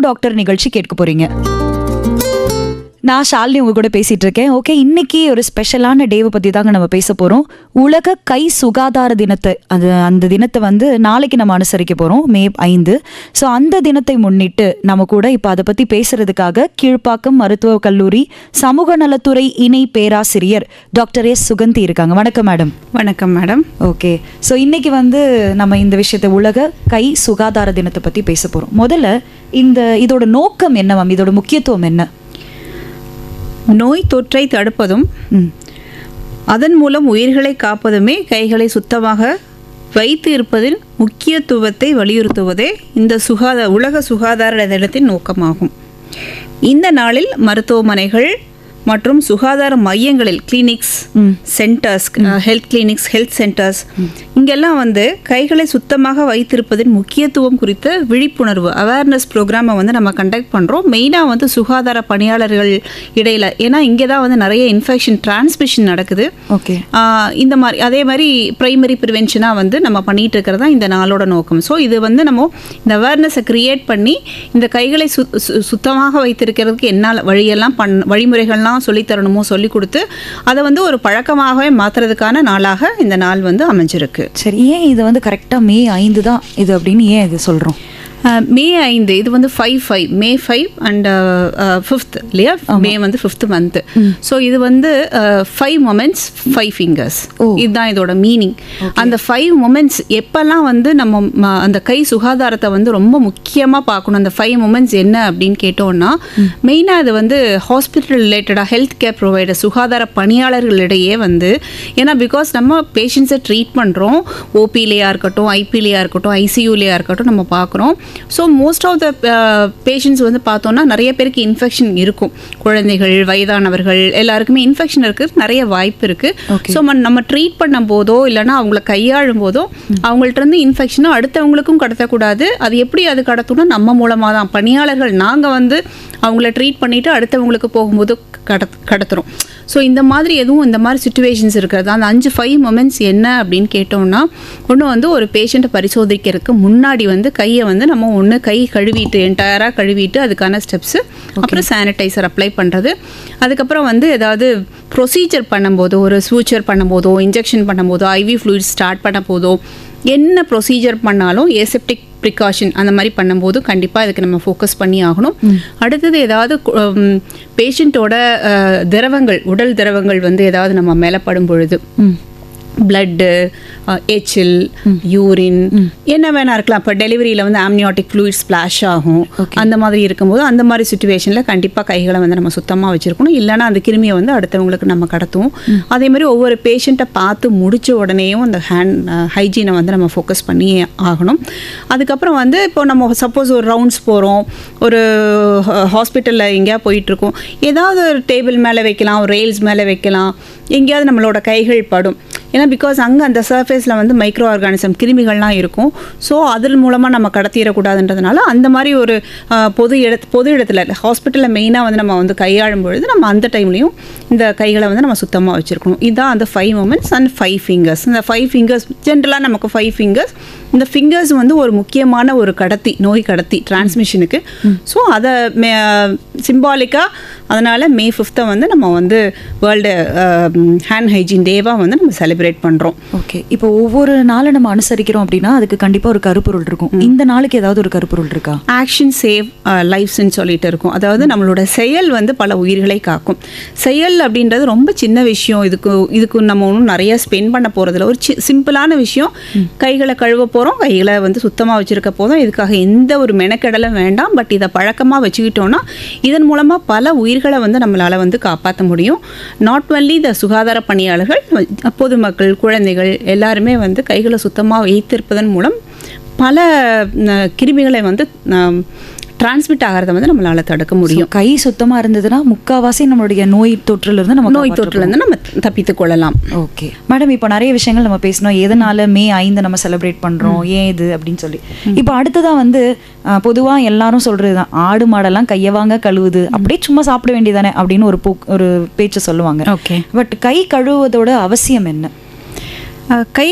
Doctor நிகழ்ச்சி கேட்க போறீங்க. நான் ஷாலினி உங்க கூட பேசிட்டு இருக்கேன். ஓகே, இன்னைக்கு ஒரு ஸ்பெஷலான டேவை பத்தி தாங்க நம்ம பேச போறோம். உலக கை சுகாதார தினத்தை, அந்த தினத்தை வந்து நாளைக்கு நம்ம அனுசரிக்க போறோம், மே 5. ஸோ அந்த தினத்தை முன்னிட்டு நம்ம கூட இப்போ அதை பத்தி பேசுறதுக்காக கீழ்ப்பாக்கம் மருத்துவக் கல்லூரி சமூக நலத்துறை இணை பேராசிரியர் டாக்டர் எஸ் சுகந்தி இருக்காங்க. வணக்கம் மேடம். வணக்கம் மேடம். ஓகே, ஸோ இன்னைக்கு வந்து நம்ம இந்த விஷயத்தை உலக கை சுகாதார தினத்தை பத்தி பேச போறோம். முதல்ல இதோட நோக்கம் என்ன மேம்? இதோட முக்கியத்துவம் என்ன? நோய் தொற்றை தடுப்பதும் அதன் மூலம் உயிர்களை காப்பதுமே கைகளை சுத்தமாக வைத்து இருப்பதில் முக்கியத்துவத்தை வலியுறுத்துவதே இந்த உலக சுகாதார தினத்தின் நோக்கமாகும். இந்த நாளில் மருத்துவமனைகள் மற்றும் சுகாதார மையங்களில் clinics, centres, health clinics, health centres இங்கெல்லாம் வந்து கைகளை சுத்தமாக வைத்திருப்பதின் முக்கியத்துவம் குறித்த விழிப்புணர்வு அவேர்னஸ் ப்ரோக்ராமை வந்து நம்ம கண்டக்ட் பண்ணுறோம். மெயினாக வந்து சுகாதார பணியாளர்கள் இடையில், ஏன்னா இங்கே தான் வந்து நிறைய இன்ஃபெக்ஷன் டிரான்ஸ்மிஷன் நடக்குது. ஓகே, இந்த மாதிரி அதே மாதிரி ப்ரைமரி ப்ரிவென்ஷனாக வந்து நம்ம பண்ணிகிட்டு இருக்கிறது தான் இந்த நாளோட நோக்கம். ஸோ இது வந்து நம்ம இந்த அவேர்னஸை க்ரியேட் பண்ணி இந்த கைகளை சுத்தமாக வைத்திருக்கிறதுக்கு என்ன வழியெல்லாம் வழிமுறைகள்லாம் சொல்லித்தரணுமோ சொல்லி கொடுத்து அதை வந்து ஒரு பழக்கமாகவே மாற்றுறதுக்கான நாளாக இந்த நாள் வந்து அமைஞ்சிருக்கு. சரி, ஏன் இது வந்து கரெக்டாக மே 5 தான் இது அப்படின்னு ஏன் இது சொல்கிறோம்? மே 5 இது வந்து 5 மே 5 அண்ட் 5th இல்லையா? மே வந்து 5th மந்த். ஸோ இது வந்து 5 மொமெண்ட்ஸ் 5 ஃபிங்கர்ஸ், இதுதான் இதோட மீனிங். அந்த 5 மொமெண்ட்ஸ் எப்பெல்லாம் வந்து நம்ம அந்த கை சுகாதாரத்தை வந்து ரொம்ப முக்கியமாக பார்க்கணும். அந்த 5 மொமெண்ட்ஸ் என்ன அப்படின்னு கேட்டோம்னா, மெயினாக இது வந்து ஹாஸ்பிட்டல் ரிலேட்டடாக ஹெல்த் கேர் ப்ரொவைடர் சுகாதார பணியாளர்களிடையே வந்து, ஏன்னா பிகாஸ் நம்ம பேஷண்ட்ஸை ட்ரீட் பண்ணுறோம், ஓபிலேயா இருக்கட்டும், ஐபிலேயா இருக்கட்டும், ஐசியூலேயா இருக்கட்டும் நம்ம பார்க்குறோம். So most of the patients வந்து பார்த்தோன்னா நிறைய பேருக்கு இன்ஃபெக்ஷன் இருக்கும். குழந்தைகள், வயதானவர்கள் எல்லாருக்குமே இன்ஃபெக்ஷன் இருக்குது, நிறைய வாய்ப்பு இருக்குது. ஸோ நம்ம ட்ரீட் பண்ணும் போதோ இல்லைனா அவங்கள கையாளும் போதோ அவங்கள்ட்ட இருந்து இன்ஃபெக்ஷனை அடுத்தவங்களுக்கும் கடத்தக்கூடாது. அது எப்படி அது கடத்தணும்னா நம்ம மூலமாக தான், பணியாளர்கள் நாங்கள் வந்து அவங்கள ட்ரீட் பண்ணிவிட்டு அடுத்தவங்களுக்கு போகும்போது கடத்துகிறோம். ஸோ இந்த மாதிரி இந்த மாதிரி சுச்சுவேஷன்ஸ் இருக்கிறது. அந்த 5 மொமெண்ட்ஸ் என்ன அப்படின்னு கேட்டோம்னா, ஒன்று வந்து ஒரு பேஷண்ட்டை பரிசோதிக்கிறதுக்கு முன்னாடி வந்து கையை வந்து நம்ம ஒன்று கை கழுவிட்டு என்டையராக கழுவிட்டு அதுக்கான ஸ்டெப்ஸு, அப்புறம் சானிடைசர் அப்ளை பண்ணுறது, அதுக்கப்புறம் வந்து ஏதாவது ப்ரொசீஜர் பண்ணும்போதோ, ஒரு சூச்சர் பண்ணும்போதோ, இன்ஜெக்ஷன் பண்ணும்போதோ, ஐவி ஃப்ளூயிட் ஸ்டார்ட் பண்ண போதோ, என்ன ப்ரொசீஜர் பண்ணாலும் ஏசெப்டிக் ப்ரிகாஷன் அந்த மாதிரி பண்ணும்போது கண்டிப்பாக இதுக்கு நம்ம ஃபோக்கஸ் பண்ணி ஆகணும். அடுத்தது ஏதாவது பேஷண்ட்டோட திரவங்கள், உடல் திரவங்கள் வந்து ஏதாவது நம்ம மேலே படும் பொழுது, பிளட்டு, எச்சில், யூரின் என்ன வேணா இருக்கலாம். இப்போ டெலிவரியில் வந்து ஆம்னியாட்டிக் ஃப்ளூயிட் ஸ்ப்ளாஷ் ஆகும். அந்த மாதிரி இருக்கும்போது அந்த மாதிரி சுச்சுவேஷனில் கண்டிப்பாக கைகளை வந்து நம்ம சுத்தமாக வச்சுருக்கணும். இல்லைனா அந்த கிருமியை வந்து அடுத்தவங்களுக்கு நம்ம கடத்துவோம். அதே மாதிரி ஒவ்வொரு பேஷண்ட்டை பார்த்து முடித்த உடனேயும் அந்த ஹைஜீனை வந்து நம்ம ஃபோக்கஸ் பண்ணி ஆகணும். அதுக்கப்புறம் வந்து இப்போ நம்ம சப்போஸ் ஒரு ரவுண்ட்ஸ் போகிறோம், ஒரு ஹாஸ்பிட்டலில் எங்கேயா போயிட்டுருக்கோம், ஏதாவது ஒரு டேபிள் மேலே வைக்கலாம், ஒரு ரெயில்ஸ் மேலே வைக்கலாம், எங்கேயாவது நம்மளோட கைகள் படும். ஏன்னா பிகாஸ் அங்கே அந்த சர்ஃபேஸில் வந்து மைக்ரோ ஆர்கானிசம் கிருமிகள்லாம் இருக்கும். ஸோ அதன் மூலமாக நம்ம கடத்திடக்கூடாதுன்றதுனால அந்த மாதிரி ஒரு பொது இடத்துல ஹாஸ்பிட்டலில் மெயினாக வந்து நம்ம வந்து கையாளும் பொழுது நம்ம அந்த டைம்லையும் இந்த கைகளை வந்து நம்ம சுத்தமாக வச்சுருக்கணும். இதுதான் அந்த 5 மொமெண்ட்ஸ் அண்ட் 5 ஃபிங்கர்ஸ். இந்த 5 ஃபிங்கர்ஸ் ஜென்ரலாக நமக்கு 5 ஃபிங்கர்ஸ். இந்த ஃபிங்கர்ஸ் வந்து ஒரு முக்கியமான ஒரு கடத்தி, நோய் கடத்தி டிரான்ஸ்மிஷனுக்கு. ஸோ அதை சிம்பாலிக்காக அதனால் மே 5th வந்து நம்ம வந்து வேர்ல்டு ஹேண்ட் ஹைஜீன் டேவாக வந்து நம்ம செலிப்ரேட் பண்ணுறோம். ஓகே, இப்போ ஒவ்வொரு நாளை நம்ம அனுசரிக்கிறோம் அப்படின்னா அதுக்கு கண்டிப்பாக ஒரு கருப்பொருள் இருக்கும். இந்த நாளுக்கு ஏதாவது ஒரு கருப்பொருள் இருக்கா? ஆக்ஷன் சேவ் லைஃப்ஸ்ன்னு சொல்லிட்டு இருக்கும். அதாவது நம்மளோட செயல் வந்து பல உயிர்களை காக்கும். செயல் அப்படின்றது ரொம்ப சின்ன விஷயம். இதுக்கு நம்ம ஒன்றும் நிறைய ஸ்பெண்ட் பண்ண போகிறதில்ல. ஒரு சிம்பிளான விஷயம், கைகளை கழுவ போகிறோம், கைகளை வந்து சுத்தமாக வச்சுருக்க போதும். இதுக்காக எந்த ஒரு மெனக்கெடலும் வேண்டாம். பட் இதை பழக்கமாக வச்சுக்கிட்டோன்னா இதன் மூலமாக பல உயிர்களை வந்து நம்மளால் வந்து காப்பாற்ற முடியும். நாட் ஒன்லி த சுகாதார பணியாளர்கள், பொதுமக்கள், குழந்தைகள் எல்லாருமே வந்து கைகளை சுத்தமாக வைத்திருப்பதன் மூலம் பல கிருமிகளை வந்து டிரான்ஸ்மிட் ஆகிறத வந்து நம்மளால் தடுக்க முடியும். கை சுத்தமாக இருந்ததுன்னா முக்கால்வாசி நம்மளுடைய நோய் தொற்றுலேருந்து நம்ம தப்பித்துக் கொள்ளலாம். ஓகே மேடம், இப்போ நிறைய விஷயங்கள் நம்ம பேசணும். எதனால மே 5 நம்ம செலிப்ரேட் பண்ணுறோம், ஏன் இது அப்படின்னு சொல்லி. இப்போ அடுத்ததான் வந்து பொதுவாக எல்லாரும் சொல்கிறது தான், ஆடு மாடெல்லாம் கையை வாங்க கழுவுது, அப்படியே சும்மா சாப்பிட வேண்டியதானே அப்படின்னு ஒரு பேச்சு சொல்லுவாங்க. ஓகே, பட் கை கழுவுவதோட அவசியம் என்ன? கை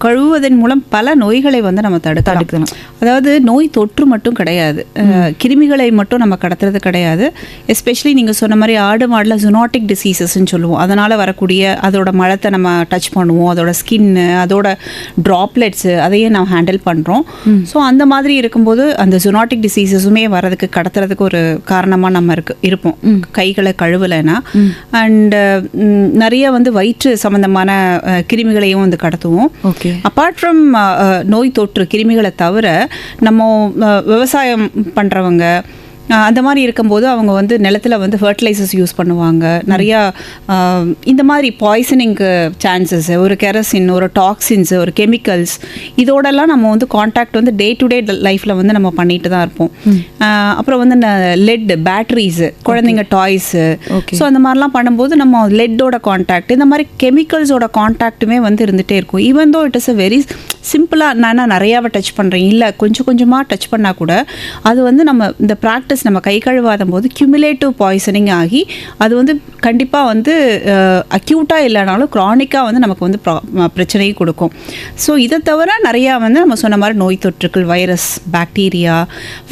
கழுவுவதன் மூலம் பல நோய்களை வந்து நம்ம தடுக்கலாம். அதாவது நோய் தொற்று மட்டும் கிடையாது, கிருமிகளை மட்டும் நம்ம கடத்துறது கிடையாது. எஸ்பெஷலி நீங்கள் சொன்ன மாதிரி ஆடு மாடில் ஜூனாட்டிக் டிசீசஸ்ன்னு சொல்லுவோம். அதனால் வரக்கூடிய அதோட மலத்தை நம்ம டச் பண்ணுவோம், அதோட ஸ்கின்னு, அதோட ட்ராப்லெட்ஸு, அதையே நம்ம ஹேண்டில் பண்ணுறோம். ஸோ அந்த மாதிரி இருக்கும்போது அந்த ஜூனாட்டிக் டிசீசஸுமே வரதுக்கு கடத்துறதுக்கு ஒரு காரணமாக நம்ம இருப்போம் கைகளை கழுவலைன்னா. அண்டு நிறைய வந்து வயிற்று சம்மந்தமான கிருமிகளையும் வந்து கடத்துவோம். அப்பார்ட் ஃப்ரம் நோய் தொற்று கிருமிகளை தவிர நம்ம விவசாயம் பண்ணுறவங்க அந்த மாதிரி இருக்கும்போது அவங்க வந்து நிலத்தில் வந்து ஃபர்டிலைசர்ஸ் யூஸ் பண்ணுவாங்க. நிறையா இந்த மாதிரி பாய்சனிங்க்கு சான்சஸ், ஒரு கெரசின், ஒரு டாக்ஸின்ஸ், ஒரு கெமிக்கல்ஸ், இதோடலாம் நம்ம வந்து கான்டாக்ட் வந்து டே டு டே லைஃப்பில் வந்து நம்ம பண்ணிட்டு தான் இருப்போம். அப்புறம் வந்து லெட் பேட்டரிஸு, குழந்தைங்க டாய்ஸு, ஸோ அந்த மாதிரிலாம் பண்ணும்போது நம்ம லெட்டோட கான்டாக்ட், இந்த மாதிரி கெமிக்கல்ஸோட கான்டாக்ட்டுமே வந்து இருந்துகிட்டே இருக்கும். Even though it is a very சிம்பிளாக நான் நிறையாவை டச் பண்ணுறேன், இல்லை கொஞ்சம் கொஞ்சமாக டச் பண்ணால் கூட அது வந்து நம்ம இந்த ப்ராக்டிஸ் நம்ம கை கழுவாத போது கியூமுலேட்டிவ் பாய்சனிங் ஆகி அது வந்து கண்டிப்பாக வந்து அக்யூட்டாக இல்லைனாலும் க்ரானிக்காக வந்து நமக்கு வந்து பிரச்சனையை கொடுக்கும். ஸோ இதை தவிர நிறையா வந்து நம்ம சொன்ன மாதிரி நோய் தொற்றுக்கள், வைரஸ், பாக்டீரியா,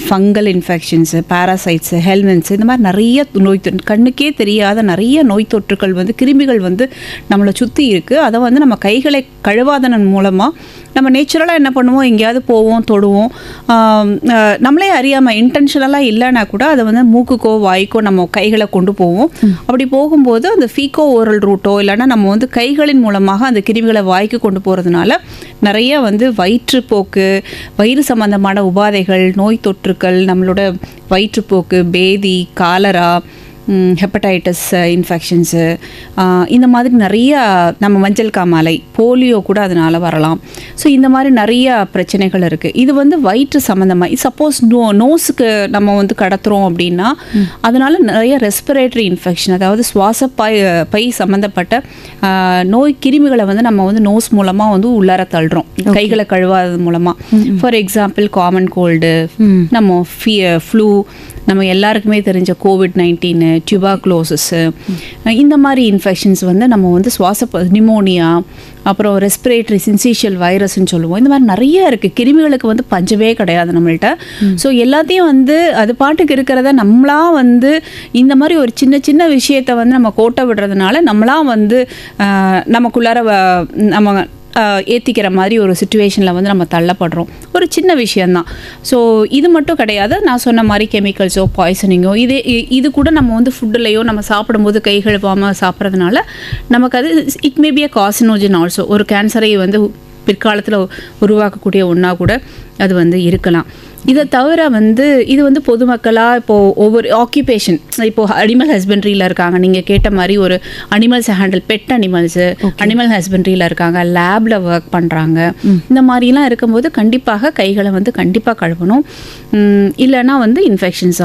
ஃபங்கல் இன்ஃபெக்ஷன்ஸு, பாராசைட்ஸு, ஹெல்மென்ஸ், இந்த மாதிரி நிறைய நோய் கண்ணுக்கே தெரியாத நிறைய நோய் தொற்றுக்கள் வந்து கிருமிகள் வந்து நம்மளை சுற்றி இருக்குது. அதை வந்து நம்ம கைகளை கழுவாதனன் மூலமாக நம்ம நேச்சுரலாக என்ன பண்ணுவோம், எங்கேயாவது போவோம், தொடுவோம், நம்மளே அறியாமல் இன்டென்ஷனலாக இல்லைன்னா கூட அதை வந்து மூக்குக்கோ வாய்க்கோ நம்ம கைகளை கொண்டு போவோம். அப்படி போகும்போது அந்த ஃபீக்கோ ஓரல் ரூட்டோ இல்லைன்னா நம்ம வந்து கைகளின் மூலமாக அந்த கிருமிகளை வாய்க்கு கொண்டு போகிறதுனால நிறைய வந்து வயிற்றுப்போக்கு, வயிறு சம்பந்தமான உபாதைகள், நோய் தொற்றுக்கள், நம்மளோட வயிற்றுப்போக்கு, பேதி, காலரா, ஹெப்படைட்டிஸ் இன்ஃபெக்ஷன்ஸு, இந்த மாதிரி நிறையா நம்ம மஞ்சள் காமாலை, போலியோ கூட அதனால் வரலாம். ஸோ இந்த மாதிரி நிறையா பிரச்சனைகள் இருக்குது. இது வந்து வயிற்று சம்மந்தமாக சப்போஸ் நோஸுக்கு நம்ம வந்து கடத்துகிறோம் அப்படின்னா அதனால் நிறைய ரெஸ்பிரேட்டரி இன்ஃபெக்ஷன், அதாவது சுவாச பை சம்மந்தப்பட்ட நோய் கிருமிகளை வந்து நம்ம வந்து நோஸ் மூலமாக வந்து உள்ளார தள்ளுறோம் கைகளை கழுவாதது மூலமாக. ஃபார் எக்ஸாம்பிள் காமன் கோல்டு, நம்ம ஃப்ளூ, நம்ம எல்லாருக்குமே தெரிஞ்ச COVID-19, டியூபர்குலோசிஸு, இந்த மாதிரி இன்ஃபெக்ஷன்ஸ் வந்து நம்ம வந்து நிமோனியா, அப்புறம் ரெஸ்பிரேட்டரி சின்சீஷியல் வைரஸ்ன்னு சொல்லுவோம். இந்த மாதிரி நிறைய இருக்குது. கிருமிகளுக்கு வந்து பஞ்சமே கிடையாது நம்மள்கிட்ட. ஸோ எல்லாத்தையும் வந்து அது பாட்டுக்கு இருக்கிறத நம்மளா வந்து இந்த மாதிரி ஒரு சின்ன சின்ன விஷயத்தை வந்து நம்ம கோட்டை விடுறதுனால நம்மளா வந்து நமக்குள்ளார நம்ம ஏற்றிக்கிற மாதிரி ஒரு சுச்சுவேஷனில் வந்து நம்ம தள்ளப்படுறோம். ஒரு சின்ன விஷயந்தான். ஸோ இது மட்டும் கிடையாது, நான் சொன்ன மாதிரி கெமிக்கல்ஸோ பாய்சனிங்கோ இது கூட நம்ம வந்து ஃபுட்டுலையோ நம்ம சாப்பிடும்போது கை கழுவாமல் சாப்பிட்றதுனால நமக்கு அது it may be a carcinogen also. ஒரு கேன்சரை வந்து பிற்காலத்தில் உருவாக்கக்கூடிய ஒன்றா கூட அது வந்து இருக்கலாம். இதை தவிர வந்து இது வந்து பொதுமக்களாக இப்போது ஒவ்வொரு ஆக்குபேஷன், இப்போது அனிமல் ஹஸ்பண்ட்ரியில் இருக்காங்க, நீங்கள் கேட்ட மாதிரி ஒரு அனிமல்ஸை ஹேண்டில், பெட் அனிமல்ஸு அனிமல் ஹஸ்பண்ட்ரியில் இருக்காங்க, லேபில் ஒர்க் பண்ணுறாங்க, இந்த மாதிரிலாம் இருக்கும்போது கண்டிப்பாக கைகளை வந்து கண்டிப்பாக கழுவணும். இல்லைன்னா வந்து இன்ஃபெக்ஷன்ஸ்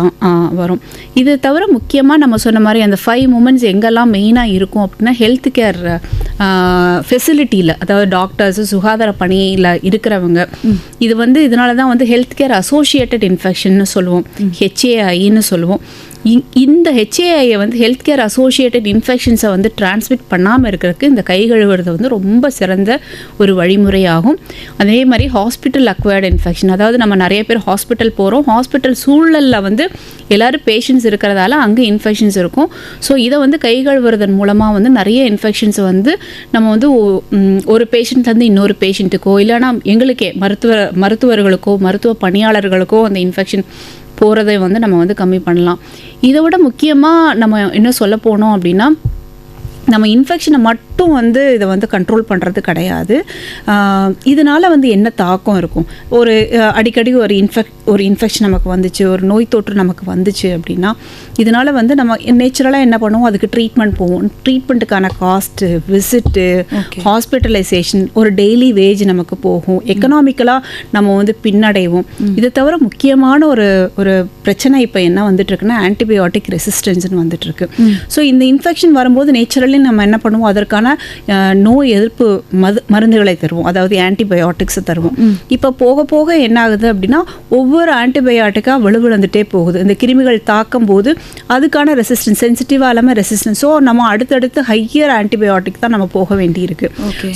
வரும். இது தவிர முக்கியமாக நம்ம சொன்ன மாதிரி அந்த 5 மூமெண்ட்ஸ் எங்கெல்லாம் மெயினாக இருக்கும் அப்படின்னா ஹெல்த் கேர் ஃபெசிலிட்டியில், அதாவது டாக்டர்ஸு, சுகாதார பணியில் இருக்கிறவங்க, இது வந்து இதனால தான் வந்து ஹெல்த் கேர் அசோசியேட்டட் இன்ஃபெக்ஷன்னு சொல்லுவோம், HAIன்னு சொல்லுவோம். இந்த HAIயை வந்து ஹெல்த் கேர் அசோசியேட்டட் இன்ஃபெக்ஷன்ஸை வந்து டிரான்ஸ்மிட் பண்ணாமல் இருக்கிறதுக்கு இந்த கை கழுவுறது வந்து ரொம்ப சிறந்த ஒரு வழிமுறையாகும். அதே மாதிரி ஹாஸ்பிட்டல் அக்வயர்டு இன்ஃபெக்ஷன், அதாவது நம்ம நிறைய பேர் ஹாஸ்பிட்டல் போகிறோம், ஹாஸ்பிட்டல் சூழலில் வந்து எல்லோரும் பேஷண்ட்ஸ் இருக்கிறதால அங்கே இன்ஃபெக்ஷன்ஸ் இருக்கும். ஸோ இதை வந்து கை கழுவுறதன் மூலமாக வந்து நிறைய இன்ஃபெக்ஷன்ஸ் வந்து நம்ம வந்து ஒரு பேஷண்ட்லேருந்து இன்னொரு பேஷண்ட்டுக்கோ இல்லைனா எங்களுக்கே மருத்துவர்களுக்கோ மருத்துவ பணியாளர்களுக்கோ அந்த இன்ஃபெக்ஷன் போகிறதை வந்து நம்ம வந்து கம்மி பண்ணலாம். இதை விட முக்கியமாக நம்ம என்ன சொல்ல போனோம் அப்படின்னா, நம்ம இன்ஃபெக்ஷனை மட்டும் வந்து இதை வந்து கண்ட்ரோல் பண்ணுறது கிடையாது. இதனால் வந்து என்ன தாக்கம் இருக்கும், ஒரு அடிக்கடி ஒரு இன்ஃபெக்ஷன் நமக்கு வந்துச்சு, ஒரு நோய் தொற்று நமக்கு வந்துச்சு அப்படின்னா இதனால் வந்து நம்ம நேச்சுரலாக என்ன பண்ணுவோம், அதுக்கு ட்ரீட்மெண்ட் போவோம். ட்ரீட்மெண்ட்டுக்கான காஸ்ட்டு, விசிட்டு, ஹாஸ்பிட்டலைசேஷன், ஒரு டெய்லி வேஜ் நமக்கு போகும். எக்கனாமிக்கலாக நம்ம வந்து பின்னடைவோம். இதை தவிர முக்கியமான ஒரு பிரச்சனை இப்போ என்ன வந்துட்டுருக்குன்னா ஆன்டிபயோட்டிக் ரெசிஸ்டன்ஸ்னு வந்துட்டுருக்கு. ஸோ இந்த இன்ஃபெக்ஷன் வரும்போது நேச்சுரலி நம்ம என்ன பண்ணுவோம், அதற்கான நோய் எதிர்ப்பு மருந்துகளை தருவோம், அதாவது ஆன்டிபயோட்டிக்ஸை தருவோம். இப்போ போக போக என்ன ஆகுது அப்படின்னா ஒவ்வொரு ஆன்டிபயோட்டிக்காக விழுந்துட்டே போகுது. இந்த கிருமிகள் தாக்கும் போது அதுக்கான ரெசிஸ்டன்ஸ் சென்சிட்டிவாக இல்லாமல் ரெசிஸ்டன்ஸ். ஸோ நம்ம அடுத்தடுத்து ஹையர் ஆன்டிபயோட்டிக் தான் நம்ம போக வேண்டியிருக்கு.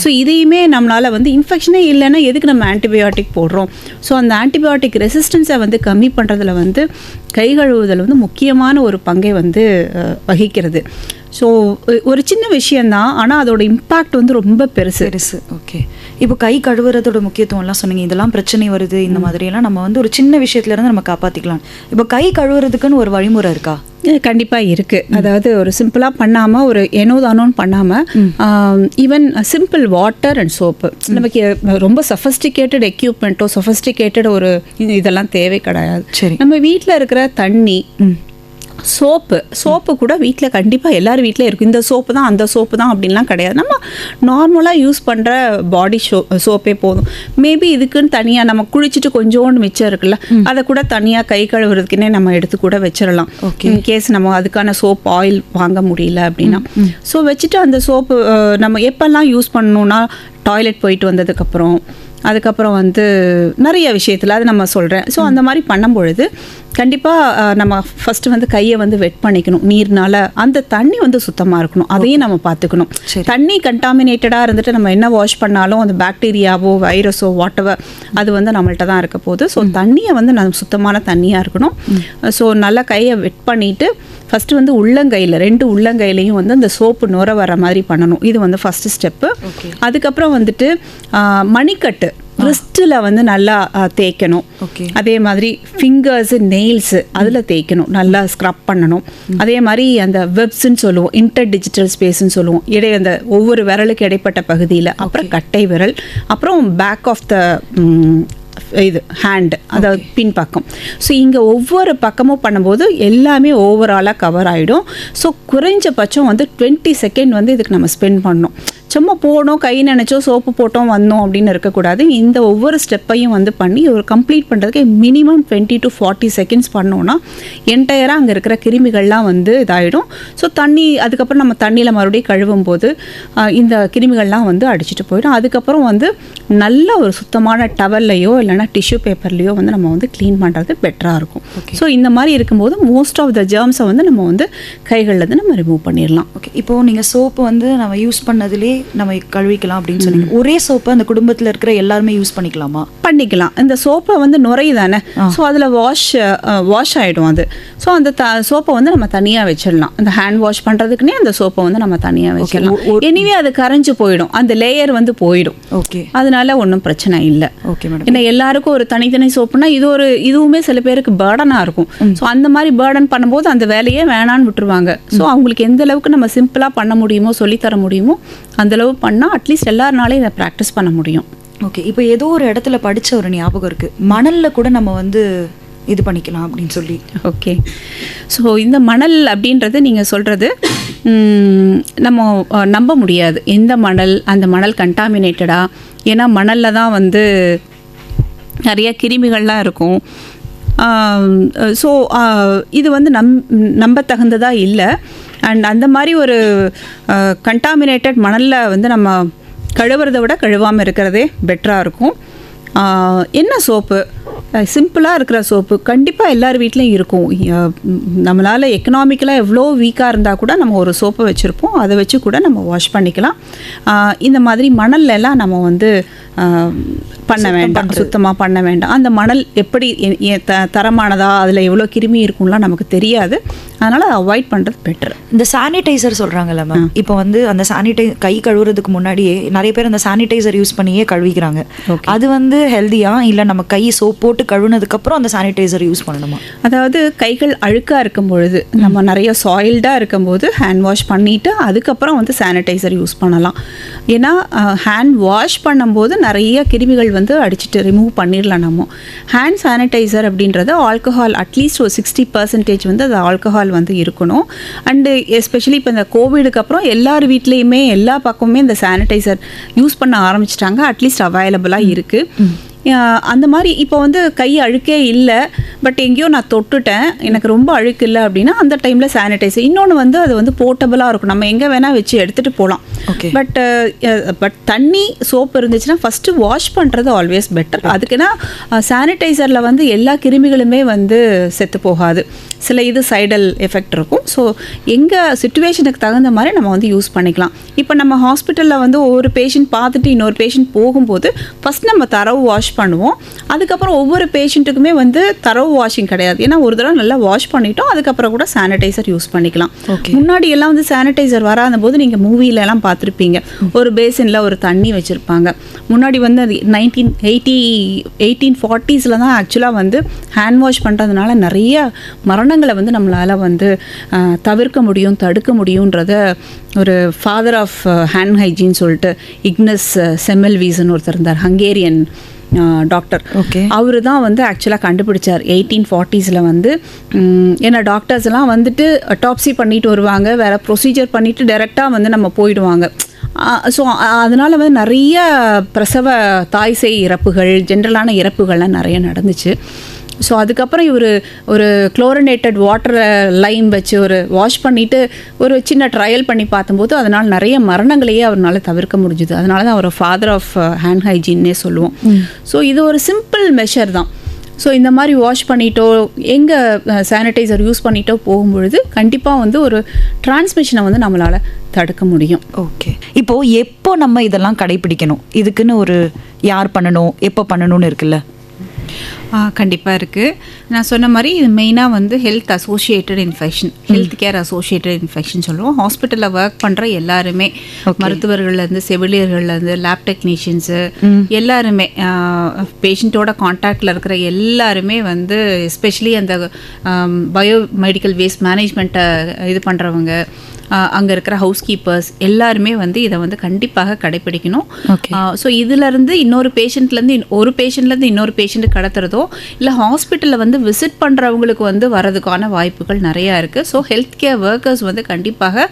ஸோ இதையுமே நம்மளால் வந்து இன்ஃபெக்ஷனே இல்லைன்னா எதுக்கு நம்ம ஆன்டிபயோட்டிக் போடுறோம்? ஸோ அந்த ஆன்டிபயோட்டிக் ரெசிஸ்டன்ஸை வந்து கம்மி பண்ணுறதுல வந்து கை கழுவுதல் வந்து முக்கியமான ஒரு பங்கை வந்து வகிக்கிறது. ஸோ ஒரு சின்ன விஷயந்தான், ஆனால் அதோட இம்பேக்ட் வந்து ரொம்ப பெருசு. ஓகே, இப்போ கை கழுவுறதோட முக்கியத்துவம்லாம் சொன்னீங்க. இதெல்லாம் பிரச்சனை வருது, இந்த மாதிரியெல்லாம் நம்ம வந்து ஒரு சின்ன விஷயத்துலேருந்து நம்ம காப்பாற்றிக்கலாம். இப்போ கை கழுவுறதுக்குன்னு ஒரு வழிமுறை இருக்கா? கண்டிப்பாக இருக்குது. அதாவது ஒரு சிம்பிளாக பண்ணாமல், ஒரு தானோன்னு பண்ணாமல், even simple water and soap. நமக்கு ரொம்ப சஃபஸ்டிகேட்டட் எக்யூப்மெண்ட்டோ சஃபஸ்டிகேட்டட் ஒரு இதெல்லாம் தேவை கிடையாது. சரி, நம்ம வீட்டில் இருக்கிற தண்ணி, சோப்பு கூட வீட்டில் கண்டிப்பாக எல்லாரும் வீட்டில் இருக்கும். இந்த சோப்பு தான் அந்த சோப்பு தான் அப்படின்லாம் கிடையாது. நம்ம நார்மலாக யூஸ் பண்ணுற பாடி சோப்பே போதும். மேபி இதுக்குன்னு தனியாக நம்ம குளிச்சுட்டு கொஞ்சோண்டு மிச்சம் இருக்குல்ல, அதை கூட தனியாக கை கழுவுறதுக்குன்னே நம்ம எடுத்து கூட வச்சிடலாம். இன்கேஸ் நம்ம அதுக்கான சோப் ஆயில் வாங்க முடியல அப்படின்னா. ஸோ வச்சுட்டு அந்த சோப்பு நம்ம எப்போல்லாம் யூஸ் பண்ணணுன்னா டாய்லெட் போயிட்டு அதுக்கப்புறம் வந்து நிறைய விஷயத்தில் அது நம்ம சொல்கிறேன். ஸோ அந்த மாதிரி பண்ணும் பொழுது கண்டிப்பாக நம்ம ஃபஸ்ட்டு வந்து கையை வந்து வெட் பண்ணிக்கணும் நீர்னால். அந்த தண்ணி வந்து சுத்தமாக இருக்கணும், அதையும் நம்ம பார்த்துக்கணும். தண்ணி கண்டாமினேட்டடாக இருந்துட்டு நம்ம என்ன வாஷ் பண்ணாலும் அந்த பாக்டீரியாவோ வைரஸோ வாட்டவர் அது வந்து நம்மள்ட்ட தான் இருக்க போகுது. ஸோ தண்ணியை வந்து நம்ம சுத்தமான தண்ணியாக இருக்கணும். ஸோ நல்லா கையை வெட் பண்ணிவிட்டு ஃபஸ்ட்டு வந்து உள்ளங்கையில் 2 உள்ளங்கையிலையும் வந்து அந்த சோப்பு நுர வர மாதிரி பண்ணணும். இது வந்து ஃபஸ்ட்டு ஸ்டெப்பு. அதுக்கப்புறம் வந்துட்டு மணிக்கட்டு ரிஸ்ட்டில் வந்து நல்லா தேய்க்கணும். அதே மாதிரி ஃபிங்கர்ஸு நெயில்ஸு அதில் தேய்க்கணும், நல்லா ஸ்க்ரப் பண்ணணும். அதே மாதிரி அந்த வெப்ஸ்ன்னு சொல்லுவோம், இன்டர் டிஜிட்டல் ஸ்பேஸ்ன்னு சொல்லுவோம், அந்த ஒவ்வொரு விரலுக்கு இடைப்பட்ட பகுதியில். அப்புறம் கட்டை விரல், அப்புறம் பேக் ஆஃப் த இது ஹேண்டு, அதாவது பின்பக்கம். ஸோ இங்கே ஒவ்வொரு பக்கமும் பண்ணும்போது எல்லாமே ஓவராலாக கவர் ஆகிடும். ஸோ குறைஞ்சபட்சம் வந்து 20 செகண்ட் வந்து இதுக்கு நம்ம ஸ்பெண்ட் பண்ணணும். சும்மா போனோம் கை நினச்சோ சோப்பு போட்டோம் வந்தோம் அப்படின்னு இருக்கக்கூடாது. இந்த ஒவ்வொரு ஸ்டெப்பையும் வந்து பண்ணி ஒரு கம்ப்ளீட் பண்ணுறதுக்கு மினிமம் 20 to 40 செகண்ட்ஸ் பண்ணோன்னா என்டையராக அங்கே இருக்கிற கிருமிகள்லாம் வந்து இதாகிடும். ஸோ அதுக்கப்புறம் நம்ம தண்ணியில் மறுபடியும் கழுவும் போது இந்த கிருமிகள்லாம் வந்து அடிச்சுட்டு போயிடும். அதுக்கப்புறம் வந்து நல்ல ஒரு சுத்தமான டவல்லையோ இல்லைனா டிஷ்யூ பேப்பர்லேயோ வந்து நம்ம வந்து க்ளீன் பண்ணுறது பெட்டராக இருக்கும். ஸோ இந்த மாதிரி இருக்கும்போது மோஸ்ட் ஆஃப் த ஜெர்ம்ஸை வந்து நம்ம வந்து கைகள்லேருந்து நம்ம ரிமூவ் பண்ணிடலாம். ஓகே, இப்போது நீங்கள் சோப்பு வந்து நம்ம யூஸ் பண்ணதுலேயே நம்ம கழுவிக்கலாம் அப்படின்னு சொன்னீங்க. ஒரே சோப்பை அந்த குடும்பத்தில் இருக்கிற எல்லாருமே யூஸ் பண்ணிக்கலாமா? பண்ணிக்கலாம். இந்த சோப்பை வந்து நுரை தானே, ஸோ அதில் வாஷ் ஆகிடும் அது. ஸோ அந்த சோப்பை வந்து நம்ம தனியாக வச்சிடலாம். அந்த ஹேண்ட் வாஷ் பண்ணுறதுக்குன்னே அந்த சோப்பை வந்து நம்ம தனியாக வச்சிடலாம். எனிவே அது கரைஞ்சு போயிடும், அந்த லேயர் வந்து போயிடும். ஓகே, அதனால ஒன்றும் பிரச்சனை இல்லை. Okay madam. ஏன்னா எல்லாருக்கும் ஒரு தனித்தனி சோப்புனா இதுவுமே சில பேருக்கு பேர்டனாக இருக்கும். ஸோ அந்த மாதிரி பேர்டன் பண்ணும்போது அந்த வேலையே வேணான்னு விட்டுருவாங்க. ஸோ அவங்களுக்கு எந்த அளவுக்கு நம்ம சிம்பிளாக பண்ண முடியுமோ சொல்லித்தர முடியுமோ அந்தளவு பண்ணால் அட்லீஸ்ட் எல்லாருனாலையும் இதை ப்ராக்டிஸ் பண்ண முடியும். ஓகே, இப்போ ஏதோ ஒரு இடத்துல படித்த ஒரு ஞாபகம் இருக்குது, மணலில் கூட நம்ம வந்து இது பண்ணிக்கலாம் அப்படின்னு சொல்லி. ஓகே, ஸோ இந்த மணல் அப்படின்றது நீங்கள் சொல்கிறது நம்ம நம்ப முடியாது. எந்த மணல், அந்த மணல் கண்டாமினேட்டடா? ஏன்னா மணலில் தான் வந்து நிறைய கிருமிகள்லாம் இருக்கும். ஸோ இது வந்து நம்பத்தகுந்ததாக இல்லை. அண்ட் அந்த மாதிரி ஒரு கண்டாமினேட்டட் மணலில் வந்து நம்ம கழுவுறதை விட கழுவாமல் இருக்கிறதே பெட்டராக இருக்கும். என்ன சோப்பு, சிம்பிளாக இருக்கிற சோப்பு கண்டிப்பாக எல்லார் வீட்லேயும் இருக்கும். நம்மளால் எக்கனாமிக்கலாக எவ்வளோ வீக்காக இருந்தால் கூட நம்ம ஒரு சோப்பை வச்சுருப்போம், அதை வச்சு கூட நம்ம வாஷ் பண்ணிக்கலாம். இந்த மாதிரி மணல்லாம் நம்ம வந்து பண்ண வேண்டாம், சுத்தமாக பண்ண வேண்டாம். அந்த மணல் எப்படி தரமானதா, அதில் எவ்வளோ கிருமி இருக்கும்லாம் நமக்கு தெரியாது. அதனால் அவாய்ட் பண்ணுறது பெட்டர். இந்த சானிடைசர் சொல்கிறாங்கல்ல மேம், இப்போ வந்து அந்த கை கழுவுறதுக்கு முன்னாடியே நிறைய பேர் அந்த சானிடைசர் யூஸ் பண்ணியே கழுவிக்கிறாங்க. அது வந்து ஹெல்தியா, இல்லை நம்ம கை சோப் போட்டு கழுவுனதுக்கப்புறம் அந்த சானிடைசர் யூஸ் பண்ணணுமா? அதாவது கைகள் அழுக்காக இருக்கும் பொழுது, நம்ம நிறைய சாயில்டாக இருக்கும்போது ஹேண்ட் வாஷ் பண்ணிவிட்டு அதுக்கப்புறம் வந்து சானிடைசர் யூஸ் பண்ணலாம். ஏன்னா ஹேண்ட் வாஷ் பண்ணும்போது நிறைய கிருமிகள் வந்து அடிச்சுட்டு ரிமூவ் பண்ணிடலாம். நம்ம ஹேண்ட் சானிடைசர் அப்படின்றது ஆல்கஹால் அட்லீஸ்ட் ஒரு 60% வந்து அது ஆல்கஹால் வந்து இருக்கணும். அண்டு எஸ்பெஷலி இப்போ இந்த கோவிடுக்கு அப்புறம் எல்லார் வீட்லேயுமே எல்லா பக்கமுமே இந்த சானிடைசர் யூஸ் பண்ண ஆரம்பிச்சிட்டாங்க, அட்லீஸ்ட் அவைலபிளாக இருக்குது. அந்த மாதிரி இப்போ வந்து கை அழுக்கே இல்லை, பட் எங்கேயோ நான் தொட்டுட்டேன், எனக்கு ரொம்ப அழுக்கு இல்லை அப்படின்னா அந்த டைமில் சானிடைசர். இன்னொன்று வந்து அது வந்து போர்ட்டபுளாக இருக்கும், நம்ம எங்கே வேணால் வச்சு எடுத்துகிட்டு போகலாம். பட் தண்ணி சோப்பு இருந்துச்சுன்னா ஃபஸ்ட்டு வாஷ் பண்ணுறது ஆல்வேஸ் பெட்டர். அதுக்குன்னா சானிடைசரில் வந்து எல்லா கிருமிகளுமே வந்து செத்து போகாது, சில இது சைடல் எஃபெக்ட் இருக்கும். ஸோ எங்கள் சுச்சுவேஷனுக்கு தகுந்த மாதிரி நம்ம வந்து யூஸ் பண்ணிக்கலாம். இப்போ நம்ம ஹாஸ்பிட்டலில் வந்து ஒவ்வொரு பேஷண்ட் பார்த்துட்டு இன்னொரு பேஷண்ட் போகும்போது ஃபஸ்ட் நம்ம தரவு வாஷ் பண்ணுவோம். அதுக்கப்புறம் ஒவ்வொரு பேஷண்ட்டுக்குமே வந்து தரவு வாஷிங் கிடையாது, ஏன்னா ஒரு தடவை நல்லா வாஷ் பண்ணிட்டோம், அதுக்கப்புறம் கூட சானிடைசர் யூஸ் பண்ணிக்கலாம். முன்னாடி எல்லாம் வந்து சானிடைசர் வராத போது நீங்கள் மூவிலெல்லாம் பார்த்துருப்பீங்க, ஒரு பேசினில் ஒரு தண்ணி வச்சுருப்பாங்க. முன்னாடி வந்து அது 1840s தான் ஆக்சுவலாக வந்து ஹேண்ட் வாஷ் பண்ணுறதுனால நிறைய மரணங்களை வந்து நம்மளால் வந்து தவிர்க்க முடியும், தடுக்க முடியுன்றத ஒரு ஃபாதர் ஆஃப் ஹேண்ட் ஹைஜீன் சொல்லிட்டு இக்னஸ் செமெல்வீஸ்ன்னு ஒருத்தர் இருந்தார், ஹங்கேரியன் டாக்டர். அவரு தான் வந்து ஆக்சுவலாக கண்டுபிடிச்சார் 1840s வந்து. ஏன்னா டாக்டர்ஸ் எல்லாம் வந்துட்டு டாப்ஸி பண்ணிட்டு வருவாங்க, வேறு ப்ரொசீஜர் பண்ணிவிட்டு டைரெக்டாக வந்து நம்ம போயிடுவாங்க. ஸோ அதனால் வந்து நிறைய பிரசவ தாய் சேய் இறப்புகள், ஜென்ரலான இறப்புகள்லாம் நிறைய நடந்துச்சு. ஸோ அதுக்கப்புறம் இவர் ஒரு குளோரினேட்டட் வாட்டர் லைம் வச்சு ஒரு வாஷ் பண்ணிவிட்டு ஒரு சின்ன ட்ரையல் பண்ணி பார்த்தம்போது அதனால் நிறைய மரணங்களையே அவரால் தவிர்க்க முடிஞ்சுது. அதனால தான் அவர் ஃபாதர் ஆஃப் ஹேண்ட் ஹைஜீன்னே சொல்லுவோம். ஸோ இது ஒரு சிம்பிள் மெஷர் தான். ஸோ இந்த மாதிரி வாஷ் பண்ணிட்டோ எங்கே சானிடைசர் யூஸ் பண்ணிட்டோ போகும்பொழுது கண்டிப்பாக வந்து ஒரு டிரான்ஸ்மிஷனை வந்து நம்மளால் தடுக்க முடியும். ஓகே, இப்போது எப்போ நம்ம இதெல்லாம் கடைபிடிக்கணும், இதுக்குன்னு ஒரு யார் பண்ணணும், எப்போ பண்ணணும்னு இருக்குல்ல? கண்டிப்பாக இருக்குது. நான் சொன்ன மாதிரி இது மெயினாக வந்து health associated infection, health care associated infection சொல்லுவோம். ஹாஸ்பிட்டலில் ஒர்க் பண்ணுற எல்லாருமே, மருத்துவர்கள்லேருந்து செவிலியர்கள்லேருந்து லேப் டெக்னீஷியன்ஸு எல்லாருமே, பேஷண்ட்டோட கான்டாக்டில் இருக்கிற எல்லாருமே வந்து எஸ்பெஷலி அந்த பயோமெடிக்கல் வேஸ்ட் மேனேஜ்மெண்ட்டை இது பண்ணுறவங்க, அங்கே இருக்கிற ஹவுஸ் கீப்பர்ஸ் எல்லாருமே வந்து இதை வந்து கண்டிப்பாக கடைப்பிடிக்கணும். ஸோ இதிலேருந்து இன்னொரு பேஷண்ட்லேருந்து ஒரு பேஷண்ட்லேருந்து இன்னொரு பேஷண்ட்டுக்கு கடத்துறதோ இல்லை ஹாஸ்பிட்டலில் வந்து விசிட் பண்ணுறவங்களுக்கு வந்து வரதுக்கான வாய்ப்புகள் நிறையா இருக்குது. ஸோ ஹெல்த் கேர் ஒர்க்கர்ஸ் வந்து கண்டிப்பாக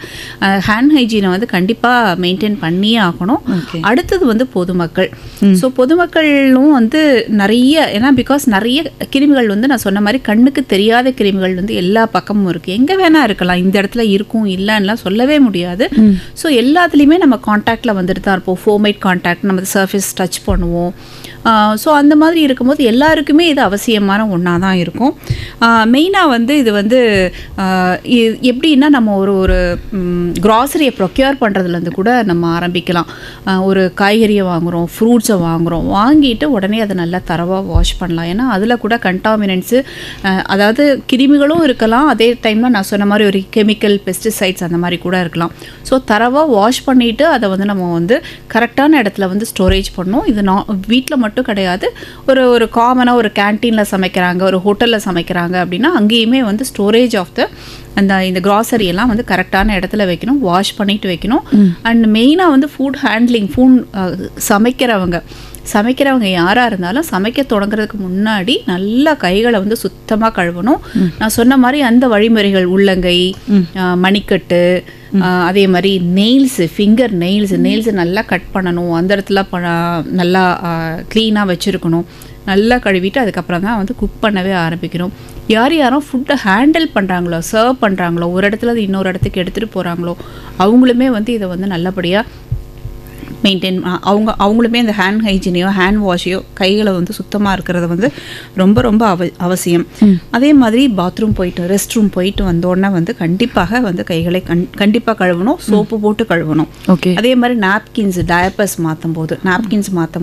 ஹேண்ட் ஹைஜீனை வந்து கண்டிப்பாக மெயின்டைன் பண்ணியே ஆகணும். அடுத்தது வந்து பொதுமக்கள். ஸோ பொதுமக்களும் வந்து நிறைய, ஏன்னா பிகாஸ் நிறைய கிருமிகள் வந்து நான் சொன்ன மாதிரி கண்ணுக்கு தெரியாத கிருமிகள் வந்து எல்லா பக்கமும் இருக்குது, எங்கே வேணால் இருக்கலாம், இந்த இடத்துல இருக்கும் இல்லைன்னா சொல்லவே முடியாது. ஸோ எல்லாத்துலேயுமே நம்ம கான்டாக்டில் வந்துட்டு தான் இருப்போம். ஃபோமைட் கான்டாக்ட், நம்ம சர்ஃபேஸ் டச் பண்ணுவோம். ஸோ அந்த மாதிரி இருக்கும்போது எல்லாருக்குமே இது அவசியமான ஒன்றா தான் இருக்கும். மெயினாக வந்து இது வந்து எப்படின்னா நம்ம ஒரு க்ராசரியை ப்ரொக்யூர் பண்ணுறதுலேருந்து கூட நம்ம ஆரம்பிக்கலாம். ஒரு காய்கறியை வாங்குகிறோம், ஃப்ரூட்ஸை வாங்குகிறோம், வாங்கிட்டு உடனே அதை நல்லா தரவாக வாஷ் பண்ணலாம். ஏன்னா அதில் கூட கண்டாமினன்ட்ஸு, அதாவது கிருமிகளும் இருக்கலாம், அதே டைமில் நான் சொன்ன மாதிரி ஒரு கெமிக்கல் பெஸ்டிசைட்ஸ் அந்த மாதிரி கூட இருக்கலாம். ஸோ தரவாக வாஷ் பண்ணிவிட்டு அதை வந்து நம்ம வந்து கரெக்டான இடத்துல வந்து ஸ்டோரேஜ் பண்ணணும். இது வீட்டில் மட்டும் கிடையாது, ஒரு காமனாக ஒரு கேன்டீனில் சமைக்கிறாங்க, ஒரு ஹோட்டலில் சமைக்கிறாங்க அப்படின்னா அங்கேயுமே வந்து ஸ்டோரேஜ் ஆஃப் இந்த கிராசரி எல்லாம் வந்து கரெக்டான இடத்துல வைக்கணும், வாஷ் பண்ணிட்டு வைக்கணும். அண்ட் மெயினாக வந்து ஃபுட் ஹேண்ட்லிங், சமைக்கிறவங்க யாராக இருந்தாலும் சமைக்க தொடங்குறதுக்கு முன்னாடி நல்லா கைகளை வந்து சுத்தமாக கழுவணும். நான் சொன்ன மாதிரி அந்த வழிமுறைகள், உள்ளங்கை, மணிக்கட்டு, அதே மாதிரி ஃபிங்கர் நெயில்ஸு நல்லா கட் பண்ணணும், அந்த இடத்துல நல்லா க்ளீனாக வச்சுருக்கணும், நல்லா கழுவிட்டு அதுக்கப்புறம் தான் வந்து குக் பண்ணவே ஆரம்பிக்கணும். யாரும் ஃபுட்டை ஹேண்டில் பண்ணுறாங்களோ, சர்வ் பண்ணுறாங்களோ, ஒரு இடத்துல அது இன்னொரு இடத்துக்கு எடுத்துகிட்டு போகிறாங்களோ அவங்களுமே வந்து இதை வந்து நல்லபடியாக மெயின்டைன், அவங்களுமே இந்த ஹேண்ட் ஹைஜீனையோ ஹேண்ட் வாஷையோ கைகளை வந்து சுத்தமாக இருக்கிறது வந்து ரொம்ப ரொம்ப அவசியம். அதே மாதிரி பாத்ரூம் போயிட்டு ரெஸ்ட் ரூம் போயிட்டு வந்தோடனே வந்து கண்டிப்பாக வந்து கைகளை கண்டிப்பாக கழுவணும், சோப்பு போட்டு கழுவணும். அதே மாதிரி டயப்பர்ஸ் மாற்றும்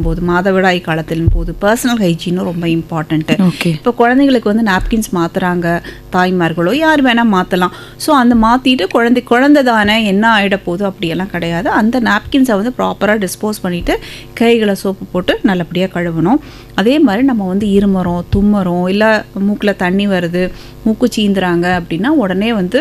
போது மாதவிடாய் காலத்தின் போது பர்சனல் ஹைஜீனும் ரொம்ப இம்பார்ட்டண்ட்டு. இப்போ குழந்தைங்களுக்கு வந்து நாப்கின்ஸ் மாற்றுறாங்க தாய்மார்களோ, யார் வேணால் மாற்றலாம். ஸோ அந்த மாற்றிட்டு குழந்தை தானே என்ன ஆகிட போகுது அப்படியெல்லாம் கிடையாது. அந்த நாப்கின்ஸை வந்து ப்ராப்பராக டிஸ்போஸ் பண்ணிவிட்டு கைகளை சோப்பு போட்டு நல்லபடியாக கழுவணும். அதே மாதிரி நம்ம வந்து இருமறோம், தும்மறோம், இல்லை மூக்கில் தண்ணி வருது, மூக்கு சீந்துறாங்க அப்படின்னா உடனே வந்து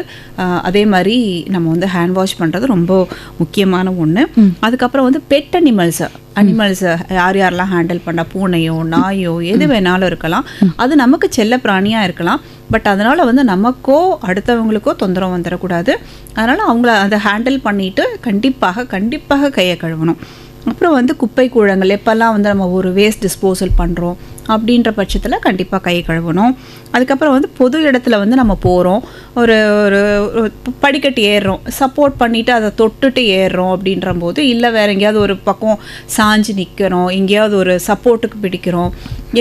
அதே மாதிரி நம்ம வந்து ஹேண்ட் வாஷ் பண்ணுறது ரொம்ப முக்கியமான ஒன்று. அதுக்கப்புறம் வந்து பெட் அனிமல்ஸை யாரெல்லாம் ஹேண்டில் பண்ண, பூனையோ நாயோ எது வேணாலும் இருக்கலாம், அது நமக்கு செல்ல பிராணியாக இருக்கலாம். பட் அதனால் வந்து நமக்கோ அடுத்தவங்களுக்கோ தொந்தரவு வந்துடக்கூடாது. அதனால் அவங்கள அதை ஹேண்டில் பண்ணிவிட்டு கண்டிப்பாக கையை கழுவணும். அப்புறம் வந்து குப்பை கூழங்கள் எப்போல்லாம் வந்து நம்ம ஒரு வேஸ்ட் டிஸ்போசல் பண்ணுறோம் அப்படின்ற பட்சத்தில் கண்டிப்பாக கை கழுவணும். அதுக்கப்புறம் வந்து பொது இடத்துல வந்து நம்ம போகிறோம், ஒரு ஒரு ஒரு படிக்கட்டு ஏறுறோம், சப்போர்ட் பண்ணிவிட்டு அதை தொட்டுட்டு ஏறுறோம் அப்படின்ற போது, இல்லை வேறு எங்கேயாவது ஒரு பக்கம் சாஞ்சு நிற்கிறோம், எங்கேயாவது ஒரு சப்போர்ட்டுக்கு பிடிக்கிறோம்,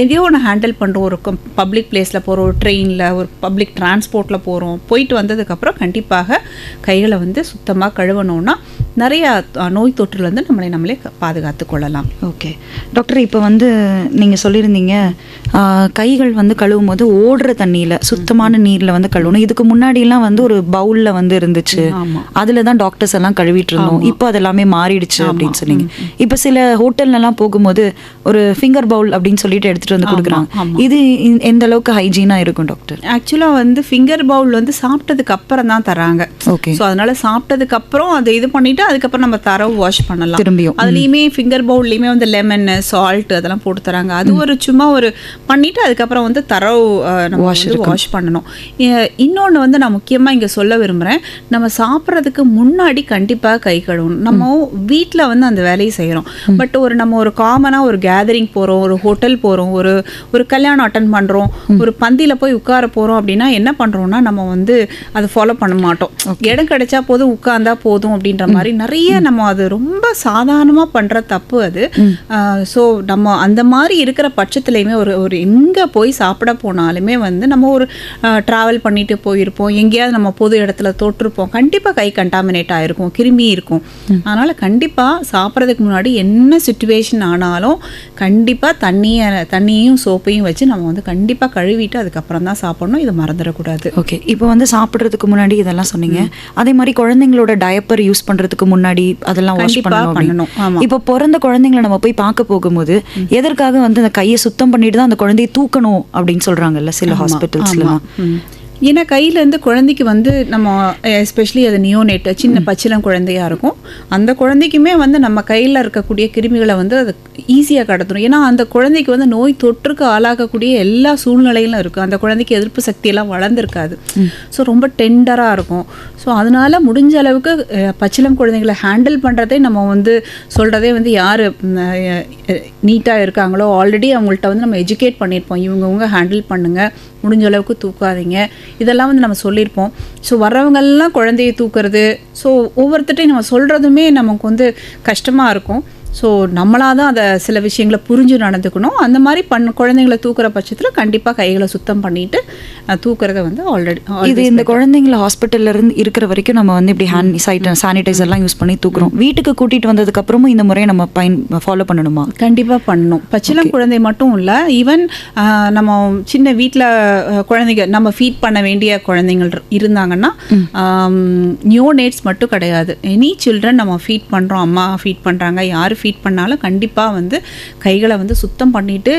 எதையோ ஒன்று ஹேண்டில் பண்ணுறோம், ஒரு பப்ளிக் பிளேஸில் போகிறோம், ஒரு ட்ரெயினில், ஒரு பப்ளிக் டிரான்ஸ்போர்ட்டில் போகிறோம், போயிட்டு வந்ததுக்கப்புறம் கண்டிப்பாக கைகளை வந்து சுத்தமாக கழுவணும்னா நிறையா நோய் தொற்றுலேருந்து நம்மளே பாதுகாத்து கொள்ளலாம். ஓகே டாக்டர், இப்போ வந்து நீங்கள் சொல்லியிருந்தீங்க கைகள் வந்து கழுவும் போது ஓடுற தண்ணியில் சுத்தமான நீரில் வந்து கழுவணும். இதுக்கு முன்னாடிலாம் வந்து ஒரு பவுலில் வந்து இருந்துச்சு, அதில் தான் டாக்டர்ஸ் எல்லாம் கழுவிட்டு இருந்தோம். இப்போ அதெல்லாமே மாறிடுச்சு அப்படின்னு சொன்னீங்க. இப்போ சில ஹோட்டல்லாம் போகும்போது ஒரு ஃபிங்கர் பவுல் அப்படின்னு சொல்லிட்டு எடுத்துகிட்டு வந்து கொடுக்குறாங்க. இது எந்த அளவுக்கு ஹைஜீனாக இருக்கும் டாக்டர்? ஆக்சுவலாக வந்து ஃபிங்கர் பவுல் வந்து சாப்பிட்டதுக்கு அப்புறம் தான் தராங்க. ஓகே. ஸோ அதனால சாப்பிட்டதுக்கு அப்புறம் அதை இது பண்ணிட்டு அதுக்கப்புறம் நம்ம தரவு வாஷ் பண்ணலாம். திரும்பியும் அதுலேயுமே ஃபிங்கர் பவுல்லையுமே வந்து லெமன், சால்ட் அதெல்லாம் போட்டு தராங்க. அது ஒரு சும்மா ஒரு பண்ணிட்டு அதுக்கப்புறம் வந்து தரவு நம்ம வாஷ் பண்ணணும். இன்னொன்று வந்து நான் முக்கியமாக இங்கே சொல்ல விரும்புகிறேன், நம்ம சாப்பிட்றதுக்கு முன்னாடி கண்டிப்பாக கை கழுவணும். நம்ம வீட்டில் வந்து அந்த வேலையை செய்கிறோம், பட் நம்ம ஒரு காமனாக ஒரு கேதரிங் போகிறோம், ஒரு ஹோட்டல் போகிறோம், ஒரு கல்யாணம் அட்டன் பண்ணுறோம், ஒரு பந்தியில் போய் உட்கார போகிறோம் அப்படின்னா என்ன பண்ணுறோம்னா நம்ம வந்து அதை ஃபாலோ பண்ண மாட்டோம். இடம் கிடைச்சா போதும், உட்கார்ந்தா போதும் அப்படின்ற மாதிரி நிறைய நம்ம அது ரொம்ப சாதாரணமாக பண்ணுற தப்பு அது. ஸோ நம்ம அந்த மாதிரி இருக்கிற பட்சத்துலையுமே ஒரு எங்கே போய் சாப்பிட போனாலுமே வந்து நம்ம ஒரு ட்ராவல் பண்ணிட்டு போயிருப்போம், எங்கேயாவது நம்ம பொது இடத்துல தொட்டிருப்போம், கண்டிப்பாக கை கண்டாமினேட் ஆகிருக்கும், கிருமி இருக்கும். அதனால் கண்டிப்பாக சாப்பிட்றதுக்கு முன்னாடி என்ன சுச்சுவேஷன் ஆனாலும் கண்டிப்பாக தண்ணியும் சோப்பையும் வச்சு நம்ம வந்து கண்டிப்பாக கழுவிட்டு அதுக்கப்புறம் தான் சாப்பிடணும். இதை மறந்துடக்கூடாது. ஓகே, இப்போ வந்து சாப்பிட்றதுக்கு முன்னாடி இதெல்லாம் சொன்னீங்க. அதே மாதிரி குழந்தைங்களோட டயப்பர் யூஸ் பண்ணுறதுக்கு முன்னாடி அதெல்லாம் வாஷ் பண்ணணும். இப்போ பிறந்த குழந்தைங்களை நம்ம போய் பார்க்க போகும்போது எதற்காக வந்து அந்த கையை சுத்தம் பண்ணிட்டு தான் அந்த குழந்தையை தூக்கணும் அப்படின்னு சொல்றாங்கல்ல சில ஹாஸ்பிட்டல்ஸ்லாம். ஏன்னா கையிலேருந்து குழந்தைக்கு வந்து நம்ம எஸ்பெஷலி அது நியோனேட் சின்ன பச்சிலம் குழந்தையாக இருக்கும், அந்த குழந்தைக்குமே வந்து நம்ம கையில் இருக்கக்கூடிய கிருமிகளை வந்து அது ஈஸியாக கடத்துடும். ஏன்னா அந்த குழந்தைக்கு வந்து நோய் தொற்றுக்கு ஆளாகக்கூடிய எல்லா சூழ்நிலையிலும் இருக்கும். அந்த குழந்தைக்கு எதிர்ப்பு சக்தியெல்லாம் வளர்ந்துருக்காது. ஸோ ரொம்ப டெண்டராக இருக்கும். ஸோ அதனால் முடிஞ்ச அளவுக்கு பச்சிலம் குழந்தைங்களை ஹேண்டில் பண்ணுறதே நம்ம வந்து சொல்கிறதே வந்து யார் நீட்டாக இருக்காங்களோ ஆல்ரெடி அவங்கள்ட்ட வந்து நம்ம எஜுகேட் பண்ணியிருப்போம், இவங்கவுங்க ஹேண்டில் பண்ணுங்கள், முடிஞ்ச அளவுக்கு தூக்காதீங்க, இதெல்லாம் வந்து நம்ம சொல்லியிருப்போம். ஸோ வர்றவங்கெல்லாம் குழந்தையை தூக்குறது, ஸோ ஒவ்வொருத்தட்டையும் நம்ம சொல்கிறதுமே நமக்கு வந்து கஷ்டமாக இருக்கும். ஸோ நம்மளாக தான் அதை சில விஷயங்களை புரிஞ்சு நடந்துக்கணும். அந்த மாதிரி குழந்தைங்களை தூக்குற பட்சத்தில் கண்டிப்பாக கைகளை சுத்தம் பண்ணிட்டு தூக்குறத வந்து ஆல்ரெடி இது இந்த குழந்தைங்களை ஹாஸ்பிட்டல்ல இருந்து இருக்கிற வரைக்கும் நம்ம வந்து இப்படி சானிடைசர்லாம் யூஸ் பண்ணி தூக்குறோம். வீட்டுக்கு கூட்டிகிட்டு வந்ததுக்கப்புறமும் இந்த முறையை நம்ம ஃபாலோ பண்ணணுமா? கண்டிப்பாக பண்ணணும். பச்சிலம் குழந்தை மட்டும் இல்லை, ஈவன் நம்ம சின்ன வீட்டில் குழந்தைங்க நம்ம ஃபீட் பண்ண வேண்டிய குழந்தைங்கள் இருந்தாங்கன்னா, நியோனேட்ஸ் மட்டும் கிடையாது, எனி சில்ட்ரன் நம்ம ஃபீட் பண்ணுறோம், அம்மா ஃபீட் பண்ணுறாங்க, யார் ஃபீட் பண்ணாலும் கண்டிப்பாக வந்து கைகளை வந்து சுத்தம் பண்ணிட்டு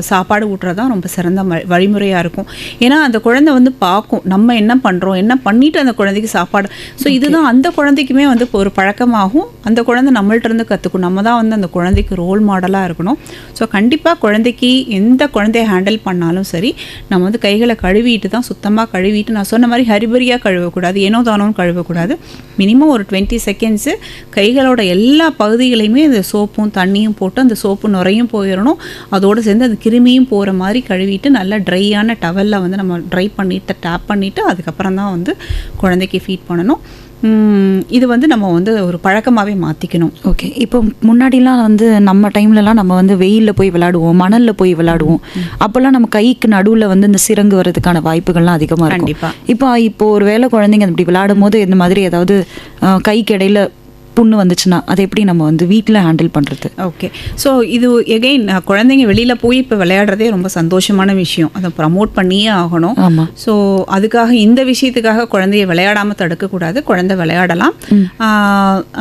சாப்பாடு ஊட்டுறது தான் ரொம்ப சிறந்த வழிமுறையாக இருக்கும். ஏன்னா அந்த குழந்தை வந்து பார்க்கும் நம்ம என்ன பண்ணுறோம், என்ன பண்ணிட்டு அந்த குழந்தைக்கு சாப்பாடு. ஸோ இதுதான் அந்த குழந்தைக்குமே வந்து ஒரு பழக்கமாகும், அந்த குழந்தை நம்மள்ட்ட இருந்து கற்றுக்கும். நம்ம தான் வந்து அந்த குழந்தைக்கு ரோல் மாடலாக இருக்கணும். ஸோ கண்டிப்பாக குழந்தைக்கு எந்த குழந்தைய ஹேண்டில் பண்ணாலும் சரி, நம்ம வந்து கைகளை கழுவிட்டு தான், சுத்தமாக கழுவிட்டு, நான் சொன்ன மாதிரி ஹரிபரியாக கழுவக்கூடாது, ஏனோ தானோன்னு கழுவக்கூடாது. மினிமம் ஒரு 20 செகண்ட்ஸு கைகளோட எல்லா பகுதிகளையுமே இந்த சோப்பும் தண்ணியும் போட்டு அந்த சோப்பு நுரையும் போயிடணும், அதோடு சேர்ந்து அந்த கிருமியும் போகிற மாதிரி கழுவிட்டு நல்லா ட்ரையான டவலில் வந்து நம்ம ட்ரை பண்ணிவிட்டு டேப் பண்ணிவிட்டு அதுக்கப்புறம் தான் வந்து குழந்தைக்கு ஃபீட் பண்ணணும். இது வந்து நம்ம வந்து ஒரு பழக்கமாகவே மாற்றிக்கணும். ஓகே, இப்போ முன்னாடிலாம் வந்து நம்ம டைம்லலாம் நம்ம வந்து வெயிலில் போய் விளையாடுவோம், மணலில் போய் விளையாடுவோம். அப்போல்லாம் நம்ம கைக்கு நடுவில் வந்து இந்த சிரங்கு வர்றதுக்கான வாய்ப்புகள்லாம் அதிகமாக இருக்கும். கண்டிப்பாக இப்போ ஒரு வேளை குழந்தைங்க அப்படி விளையாடும் போது இந்த மாதிரி ஏதாவது கைக்கு இடையில புண்ணு வந்துச்சுன்னா அதை எப்படி நம்ம வந்து வீட்டில் ஹேண்டில் பண்ணுறது? ஓகே, ஸோ இது எகெயின் குழந்தைங்க வெளியில் போய் இப்போ விளையாடுறதே ரொம்ப சந்தோஷமான விஷயம், அதை ப்ரமோட் பண்ணியே ஆகணும். ஆமாம். ஸோ அதுக்காக இந்த விஷயத்துக்காக குழந்தைய விளையாடாமல் தடுக்கக்கூடாது, குழந்தை விளையாடலாம்.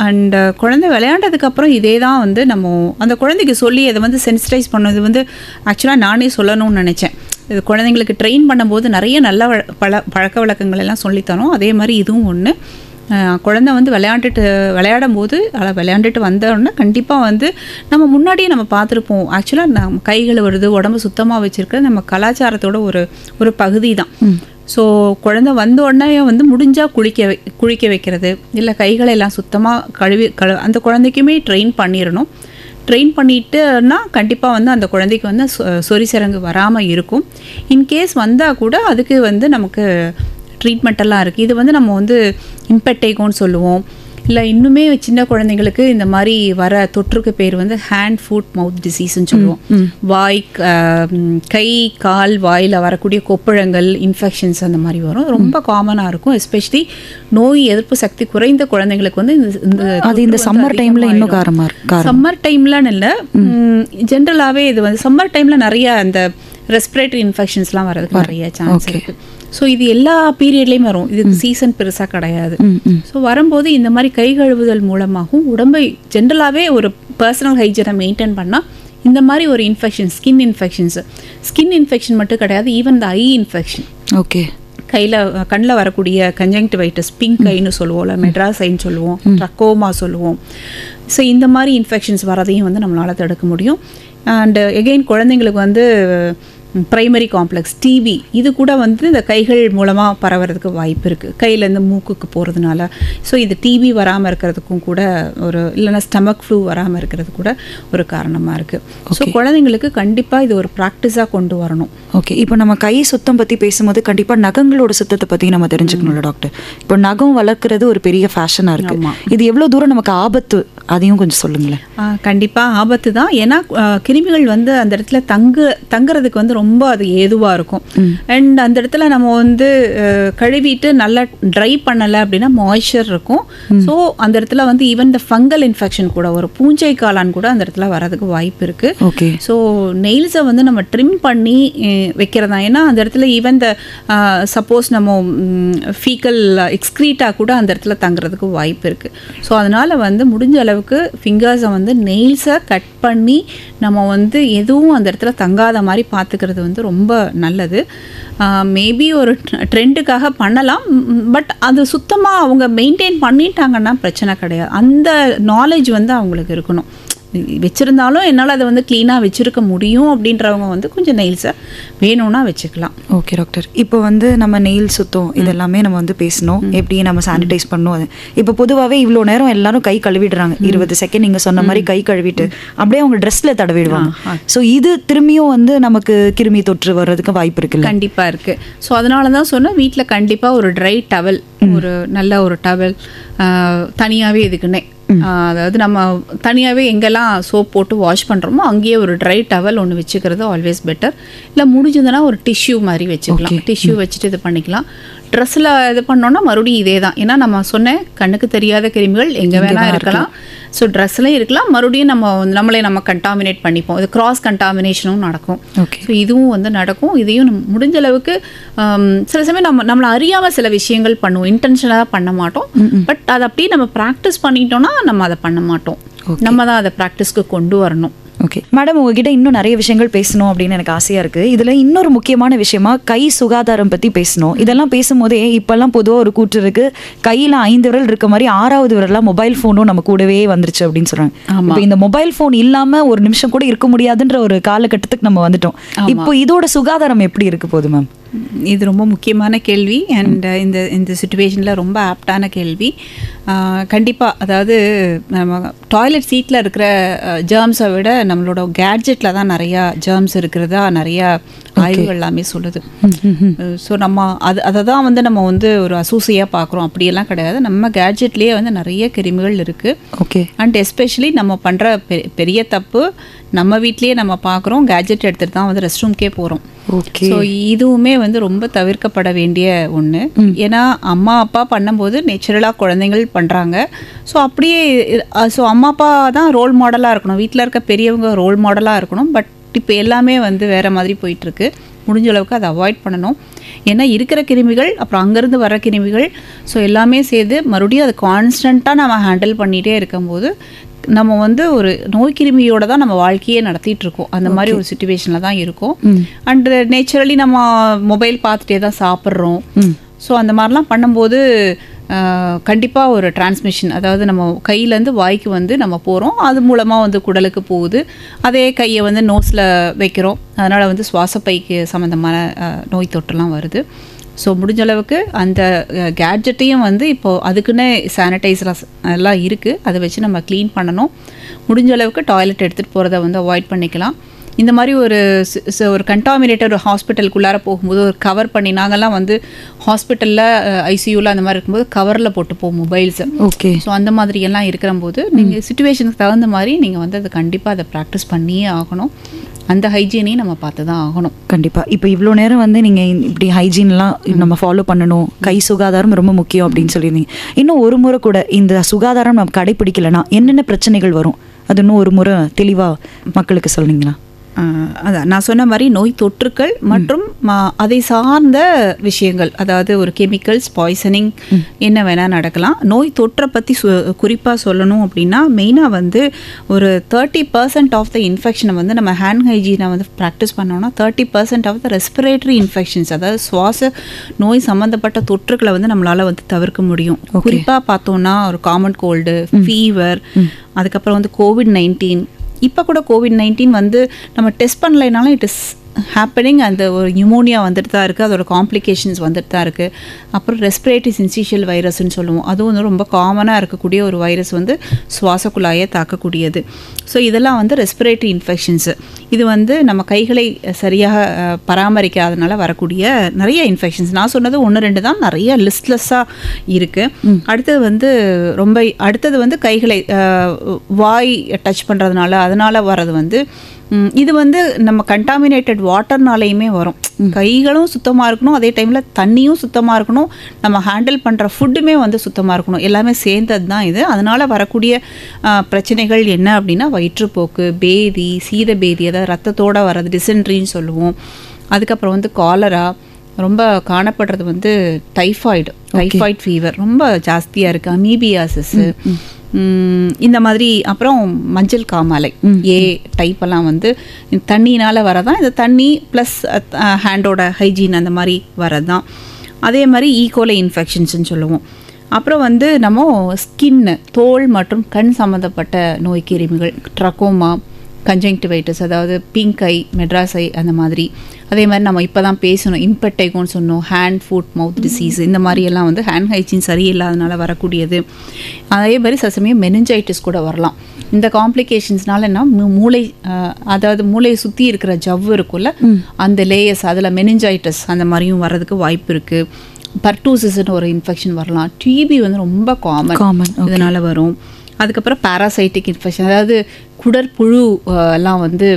அண்ட் குழந்தை விளையாண்டதுக்கப்புறம் இதே தான் வந்து நம்ம அந்த குழந்தைக்கு சொல்லி அதை வந்து சென்சிடைஸ் பண்ணது வந்து ஆக்சுவலாக நானே சொல்லணும்னு நினச்சேன். இது குழந்தைங்களுக்கு ட்ரெயின் பண்ணும்போது நிறைய நல்ல பழக்க வழக்கங்கள் எல்லாம் சொல்லித்தரோம், அதே மாதிரி இதுவும் ஒன்று. குழந்தை வந்து விளையாடும் போது விளையாண்டுட்டு வந்தோடனே கண்டிப்பாக வந்து நம்ம முன்னாடியே நம்ம பார்த்துருப்போம். ஆக்சுவலாக நம்ம கைகள் வருது, உடம்பு சுத்தமாக வச்சுருக்கிறது நம்ம கலாச்சாரத்தோட ஒரு பகுதி தான். ஸோ குழந்தை வந்த உடனே வந்து முடிஞ்சால் குளிக்க வைக்கிறது, இல்லை கைகளை எல்லாம் சுத்தமாக அந்த குழந்தைக்குமே ட்ரெயின் பண்ணிடணும். ட்ரெயின் பண்ணிட்டுனா கண்டிப்பாக வந்து அந்த குழந்தைக்கு வந்து சொறி சிரங்கு வராமல் இருக்கும். இன்கேஸ் வந்தால் கூட அதுக்கு வந்து நமக்கு ட்ரீட்மெண்ட்டெல்லாம் இருக்குது. இது வந்து நம்ம வந்து இம்பெட்டேகோன்னு சொல்லுவோம். இல்லை இன்னுமே சின்ன குழந்தைங்களுக்கு இந்த மாதிரி வர தொற்றுக்கு பேர் வந்து ஹேண்ட் ஃபுட் மவுத் டிசீஸ்ன்னு சொல்லுவோம். வாய், கை, கால், வாயில் வரக்கூடிய கொப்பளங்கள், இன்ஃபெக்ஷன்ஸ் அந்த மாதிரி வரும். ரொம்ப காமனாக இருக்கும். எஸ்பெஷலி நோய் எதிர்ப்பு சக்தி குறைந்த குழந்தைங்களுக்கு வந்து இந்த சம்மர் டைமில் இன்னும் காரமாக இருக்கு. சம்மர் டைம்லன்னு இல்லை, ஜென்ரலாகவே இது வந்து சம்மர் டைமில் நிறைய அந்த ரெஸ்பிரேட்டரி இன்ஃபெக்ஷன்ஸ்லாம் வர்றதுக்கு நிறைய சான்ஸ் இருக்குது. ஸோ இது எல்லா பீரியட்லேயும் வரும். இதுக்கு சீசன் பெருசாக கிடையாது. ஸோ வரும்போது இந்த மாதிரி கை கழுவுதல் மூலமாகவும் உடம்பை ஜென்ரலாகவே ஒரு பர்சனல் ஹைஜீனை மெயின்டைன் பண்ணால் இந்த மாதிரி ஒரு இன்ஃபெக்ஷன், ஸ்கின் இன்ஃபெக்ஷன் மட்டும் கிடையாது, even the I infection. Okay. கண்ணில் வரக்கூடிய கன்ஜங்டிவைட்டிஸ், பிங்க் ஐன்னு சொல்லுவோம், இல்லை மெட்ராஸ் ஐன்னு சொல்லுவோம், ட்ரக்கோமா சொல்லுவோம். ஸோ இந்த மாதிரி இன்ஃபெக்ஷன்ஸ் வரதையும் வந்து நம்மளால் தடுக்க முடியும். அண்ட் எகெயின் குழந்தைங்களுக்கு வந்து பிரைமரி காம்ப்ளெக்ஸ், டிபி, இது கூட வந்து இந்த கைகள் மூலமாக பரவுறதுக்கு வாய்ப்பு இருக்குது, கையிலேருந்து மூக்குக்கு போகிறதுனால. ஸோ இது டிபி வராமல் இருக்கிறதுக்கும் கூட ஒரு, இல்லைன்னா ஸ்டமக் ஃப்ளூ வராமல் இருக்கிறது கூட ஒரு காரணமாக இருக்குது. ஸோ குழந்தைங்களுக்கு கண்டிப்பாக இது ஒரு ப்ராக்டிஸாக கொண்டு வரணும். ஓகே. இப்போ நம்ம கை சுத்தம் பற்றி பேசும்போது கண்டிப்பாக நகங்களோட சுத்தத்தை பற்றி நம்ம தெரிஞ்சுக்கணும்ல டாக்டர். இப்போ நகம் வளர்க்குறது ஒரு பெரிய ஃபேஷனாக இருக்குது. இது எவ்வளோ தூரம் நமக்கு ஆபத்து, அதையும் கொஞ்சம் சொல்லுங்களேன். கண்டிப்பாக ஆபத்து தான். ஏன்னா கிருமிகள் வந்து அந்த இடத்துல தங்குறதுக்கு வந்து ரொம்ப அது ஏதுவாக இருக்கும். அண்ட் அந்த இடத்துல நம்ம வந்து கழுவிட்டு நல்லா ட்ரை பண்ணலை அப்படின்னா மாய்ஸ்சர் இருக்கும். ஸோ அந்த இடத்துல வந்து ஈவன் இந்த ஃபங்கல் இன்ஃபெக்ஷன் கூட வரும், பூஞ்சை காளான் கூட அந்த இடத்துல வரதுக்கு வாய்ப்பு இருக்குது. ஓகே. ஸோ நெயில்ஸை வந்து நம்ம ட்ரிம் பண்ணி வைக்கிறதா. ஏன்னா அந்த இடத்துல ஈவன் இந்த சப்போஸ் நம்ம ஃபீக்கல் எக்ஸ்க்ரீட்டாக கூட அந்த இடத்துல தங்குறதுக்கு வாய்ப்பு இருக்குது. ஸோ அதனால் வந்து முடிஞ்ச அளவுக்கு ஃபிங்கர்ஸை வந்து நெயில்ஸை கட் பண்ணி நம்ம வந்து எதுவும் அந்த இடத்துல தங்காத மாதிரி பார்த்துக்கிறது வந்து ரொம்ப நல்லது. மேபி ஒரு ட்ரெண்டுக்காக பண்ணலாம், பட் அது சுத்தமாக அவங்க மெயின்டைன் பண்ணிட்டாங்கன்னா பிரச்சனை கிடையாது. அந்த நாலேஜ் வந்து அவங்களுக்கு இருக்கணும். வச்சுருந்தாலும் என்னால் அதை வந்து க்ளீனாக வச்சுருக்க முடியும் அப்படின்றவங்க வந்து கொஞ்சம் நெயில்ஸை வேணும்னா வச்சுக்கலாம். Okay doctor. இப்போ வந்து நம்ம நெயில் சுத்தம் இதெல்லாமே நம்ம வந்து பேசணும், எப்படி நம்ம சானிடைஸ் பண்ணணும். அது இப்போ பொதுவாகவே இவ்வளோ நேரம் எல்லாரும் கை கழுவிடுறாங்க, 20 செகண்ட் நீங்கள் சொன்ன மாதிரி கை கழுவிட்டு அப்படியே அவங்க ட்ரெஸ்ஸில் தடவிடுவாங்க. ஸோ இது திரும்பியும் வந்து நமக்கு கிருமி தொற்று வர்றதுக்கு வாய்ப்பு இருக்குல்ல? கண்டிப்பாக இருக்குது. ஸோ அதனால தான் சொன்னேன், வீட்டில் கண்டிப்பாக ஒரு ட்ரை டவல், ஒரு நல்ல ஒரு டவல் தனியாகவே இதுக்குன்னே, அதாவது நம்ம தனியாகவே எங்கெல்லாம் சோப் போட்டு வாஷ் பண்ணுறோமோ அங்கேயே ஒரு ட்ரை டவல் ஒன்று வச்சுக்கிறது ஆல்வேஸ் பெட்டர். இல்லை முடிஞ்சதுன்னா ஒரு டிஷ்யூ மாதிரி வச்சுக்கலாம். டிஷ்யூ வச்சுட்டு இது பண்ணிக்கலாம். ட்ரெஸ்ஸில் இது பண்ணோன்னா மறுபடியும் இதே தான். ஏன்னா நம்ம சொன்னேன், கண்ணுக்கு தெரியாத கிருமிகள் எங்கே வேணால் இருக்கலாம். ஸோ ட்ரெஸ்லையும் இருக்கலாம், மறுபடியும் நம்ம கண்டாமினேட் பண்ணிப்போம். இது கிராஸ் கண்டாமினேஷனும் நடக்கும். ஸோ இதுவும் வந்து நடக்கும். இதையும் முடிஞ்ச அளவுக்கு சில சமயம் நம்மளை அறியாமல் சில விஷயங்கள் பண்ணுவோம், இன்டென்ஷனாக பண்ண மாட்டோம். பட் அதை அப்படியே நம்ம ப்ராக்டிஸ் பண்ணிட்டோம்னா நம்ம அதை பண்ண மாட்டோம். நம்ம தான் அதை ப்ராக்டிஸ்க்கு கொண்டு வரணும். ஓகே மேடம், உங்ககிட்ட இன்னும் நிறைய விஷயங்கள் பேசணும் அப்படின்னு எனக்கு ஆசையாக இருக்குது. இதில் இன்னொரு முக்கியமான விஷயமா கை சுகாதாரம் பற்றி பேசணும். இதெல்லாம் பேசும்போதே இப்போல்லாம் பொதுவாக ஒரு கூற்று இருக்குது, கையில் 5 விரல் இருக்க மாதிரி 6வது விரலாம் மொபைல் ஃபோனும் நம்ம கூடவே வந்துருச்சு அப்படின்னு சொல்கிறாங்க. இப்போ இந்த மொபைல் ஃபோன் இல்லாமல் ஒரு நிமிஷம் கூட இருக்க முடியாதுன்ற ஒரு காலகட்டத்துக்கு நம்ம வந்துட்டோம். இப்போ இதோட சுகாதாரம் எப்படி இருக்க போகுது மேம்? இது ரொம்ப முக்கியமான கேள்வி. அண்ட் இந்த சுச்சுவேஷனில் ரொம்ப ஆப்டான கேள்வி. கண்டிப்பாக, அதாவது நம்ம டாய்லெட் சீட்டில் இருக்கிற ஜேர்ம்ஸை விட நம்மளோட கேட்ஜெட்டில் தான் நிறையா ஜேர்ம்ஸ் இருக்கிறதா நிறையா ஆய்வுகள் எல்லாமே சொல்லுது. ஸோ நம்ம அதை தான் வந்து நம்ம வந்து ஒரு அசூசியாக பார்க்குறோம், அப்படியெல்லாம் கிடையாது. நம்ம கேட்ஜெட்லேயே வந்து நிறைய கிருமிகள் இருக்குது. ஓகே. அண்ட் எஸ்பெஷலி நம்ம பண்ணுற பெரிய தப்பு, நம்ம வீட்லேயே நம்ம பார்க்குறோம், கேட்ஜெட் எடுத்துகிட்டு தான் வந்து ரெஸ்ட் ரூம்க்கே போகிறோம். ஓகே. ஸோ இதுவுமே வந்து ரொம்ப தவிர்க்கப்பட வேண்டிய ஒன்று. ஏன்னா அம்மா அப்பா பண்ணும்போது நேச்சுரலாக குழந்தைங்கள் பண்ணுறாங்க. ஸோ அப்படியே அம்மா அப்பா தான் ரோல் மாடலாக இருக்கணும், வீட்டில் இருக்க பெரியவங்க ரோல் மாடலாக இருக்கணும். பட் இப்போ எல்லாமே வந்து வேறு மாதிரி போயிட்டுருக்கு. முடிஞ்ச அளவுக்கு அதை அவாய்ட் பண்ணணும். ஏன்னா இருக்கிற கிருமிகள், அப்புறம் அங்கேருந்து வர கிருமிகள், ஸோ எல்லாமே சேர்ந்து மறுபடியும் அதை கான்ஸ்டண்ட்டாக நம்ம ஹேண்டில் பண்ணிகிட்டே இருக்கும்போது நம்ம வந்து ஒரு நோய் கிருமியோட தான் நம்ம வாழ்க்கையே நடத்திட்டு இருக்கோம். அந்த மாதிரி ஒரு சுச்சுவேஷனில் தான் இருக்கும். அண்ட் நேச்சுரலி நம்ம மொபைல் பார்த்துட்டே தான் சாப்பிட்றோம். ஸோ அந்த மாதிரிலாம் பண்ணும்போது கண்டிப்பாக ஒரு டிரான்ஸ்மிஷன், அதாவது நம்ம கையிலேருந்து வாய்க்கு வந்து நம்ம போகிறோம், அது மூலமாக வந்து குடலுக்கு போகுது. அதே கையை வந்து நோஸில் வைக்கிறோம், அதனால் வந்து சுவாசப்பைக்கு சம்மந்தமான நோய் தொற்றுலாம் வருது. ஸோ முடிஞ்ச அளவுக்கு அந்த கேட்ஜெட்டையும் வந்து இப்போது அதுக்குன்னு சானிடைசர்ஸ் எல்லாம் இருக்குது, அதை வச்சு நம்ம க்ளீன் பண்ணணும். முடிஞ்ச அளவுக்கு டாய்லெட் எடுத்துகிட்டு போகிறத வந்து அவாய்ட் பண்ணிக்கலாம். இந்த மாதிரி ஒரு கண்டாமினேட்டட் ஹாஸ்பிட்டலுக்குள்ளார போகும்போது ஒரு கவர் பண்ணி, நாங்கள்லாம் வந்து ஹாஸ்பிட்டலில் ஐசியூவில் அந்த மாதிரி இருக்கும்போது கவரில் போட்டுப்போம் மொபைல்ஸை. ஓகே. ஸோ அந்த மாதிரி எல்லாம் இருக்கிறம்போது நீங்கள் சுச்சுவேஷனுக்கு தகுந்த மாதிரி நீங்கள் வந்து அதை கண்டிப்பாக அதை ப்ராக்டிஸ் பண்ணியே ஆகணும். அந்த ஹைஜீனையும் நம்ம பார்த்து தான் ஆகணும். கண்டிப்பாக. இப்போ இவ்வளோ நேரம் வந்து நீங்கள் இப்படி ஹைஜீன்லாம் நம்ம ஃபாலோ பண்ணணும், கை சுகாதாரம் ரொம்ப முக்கியம் அப்படின்னு சொல்லியிருந்தீங்க. இன்னும் ஒரு முறை கூட இந்த சுகாதாரம் நம்ம கடைப்பிடிக்கலைன்னா என்னென்ன பிரச்சனைகள் வரும், அது இன்னும் ஒரு முறை தெளிவாக மக்களுக்கு சொன்னீங்களா? அதான் நான் சொன்ன மாதிரி நோய் தொற்றுக்கள் மற்றும் அதை சார்ந்த விஷயங்கள், அதாவது ஒரு கெமிக்கல்ஸ் பாய்சனிங் என்ன வேணால் நடக்கலாம். நோய் தொற்றை பற்றி குறிப்பாக சொல்லணும் அப்படின்னா மெயினாக வந்து ஒரு 30% ஆஃப் த இன்ஃபெக்ஷனை வந்து நம்ம ஹேண்ட் ஹைஜீனை வந்து ப்ராக்டிஸ் பண்ணோம்னா 30% ஆஃப் த ரெஸ்பிரேட்டரி இன்ஃபெக்ஷன்ஸ், அதாவது சுவாச நோய் சம்மந்தப்பட்ட தொற்றுக்களை வந்து நம்மளால் வந்து தவிர்க்க முடியும். குறிப்பாக பார்த்தோன்னா ஒரு காமன் கோல்டு, ஃபீவர், அதுக்கப்புறம் வந்து COVID-19. இப்போ கூட COVID-19 வந்து நம்ம டெஸ்ட் பண்ணலைனாலும் இட் இஸ் ஹேப்பனிங். அந்த ஒரு நியூமோனியா வந்துட்டு தான் இருக்குது, அதோட காம்ப்ளிகேஷன்ஸ் வந்துட்டு தான் இருக்குது. அப்புறம் ரெஸ்பிரேட்டரி சின்சிஷியல் வைரஸ்ன்னு சொல்லுவோம், அதுவும் வந்து ரொம்ப காமனாக இருக்கக்கூடிய ஒரு வைரஸ் வந்து சுவாச குழாயை தாக்கக்கூடியது. ஸோ இதெல்லாம் வந்து ரெஸ்பிரேட்டரி இன்ஃபெக்ஷன்ஸு. இது வந்து நம்ம கைகளை சரியாக பராமரிக்காதனால வரக்கூடிய நிறைய இன்ஃபெக்ஷன்ஸ். நான் சொன்னது 1-2 தான், நிறைய லிஸ்ட்லெஸ்ஸாக இருக்குது. அடுத்தது வந்து கைகளை வாய் டச் பண்ணுறதுனால அதனால் வர்றது வந்து இது வந்து நம்ம கண்டாமினேட்டட் வாட்டர்னாலையுமே வரும். கைகளும் சுத்தமாக இருக்கணும், அதே டைமில் தண்ணியும் சுத்தமாக இருக்கணும், நம்ம ஹேண்டில் பண்ணுற ஃபுட்டுமே வந்து சுத்தமாக இருக்கணும், எல்லாமே சேர்ந்தது தான் இது. அதனால் வரக்கூடிய பிரச்சனைகள் என்ன அப்படின்னா வயிற்றுப்போக்கு, பேதி, சீத பேதி, அதாவது ரத்தத்தோடு வர்றது டிசென்ட்ரின்னு சொல்லுவோம். அதுக்கப்புறம் வந்து காலரா, ரொம்ப காணப்படுறது வந்து டைஃபாய்டு ஃபீவர் ரொம்ப ஜாஸ்தியாக இருக்குது, அமீபியாசிஸு, இந்த மாதிரி. அப்புறம் மஞ்சள் காமாலை ஏ டைப்பெல்லாம் வந்து தண்ணினால் வரதான். இந்த தண்ணி ப்ளஸ் ஹேண்டோட ஹைஜீன் அந்த மாதிரி வரதான். அதே மாதிரி ஈகோலை இன்ஃபெக்ஷன்ஸ்ன்னு சொல்லுவோம். அப்புறம் வந்து நம்ம ஸ்கின்னு, தோல் மற்றும் கண் சம்மந்தப்பட்ட நோய் கிருமிகள், ட்ரக்கோமா, கன்ஜங்டிவைட்டிஸ், அதாவது பிங்க் ஐ, மெட்ராஸ் ஐ, அந்த மாதிரி. அதே மாதிரி நம்ம இப்போ தான் பேசணும் இம்பெட்டைகோன்னு சொன்னோம், ஹேண்ட் ஃபுட் மவுத் டிசீஸ், இந்த மாதிரியெல்லாம் வந்து ஹேண்ட் ஹைஜீன் சரியில்லாதனால வரக்கூடியது. அதே மாதிரி சில சமயம் மெனிஞ்சைட்டிஸ் கூட வரலாம். இந்த காம்ப்ளிகேஷன்ஸ்னால என்ன, அதாவது மூளையை சுற்றி இருக்கிற ஜவ்வு இருக்குல்ல, அந்த லேயர்ஸ், அதில் மெனிஞ்சைட்டிஸ் அந்த மாதிரியும் வர்றதுக்கு வாய்ப்பு இருக்குது. பர்டூசிஸ்ன்னு ஒரு இன்ஃபெக்ஷன் வரலாம். டிபி வந்து ரொம்ப காமன், இதனால் வரும். அதுக்கப்புறம் பாராசைட்டிக் இன்ஃபெக்ஷன், அதாவது குடற்புழு எல்லாம் வந்து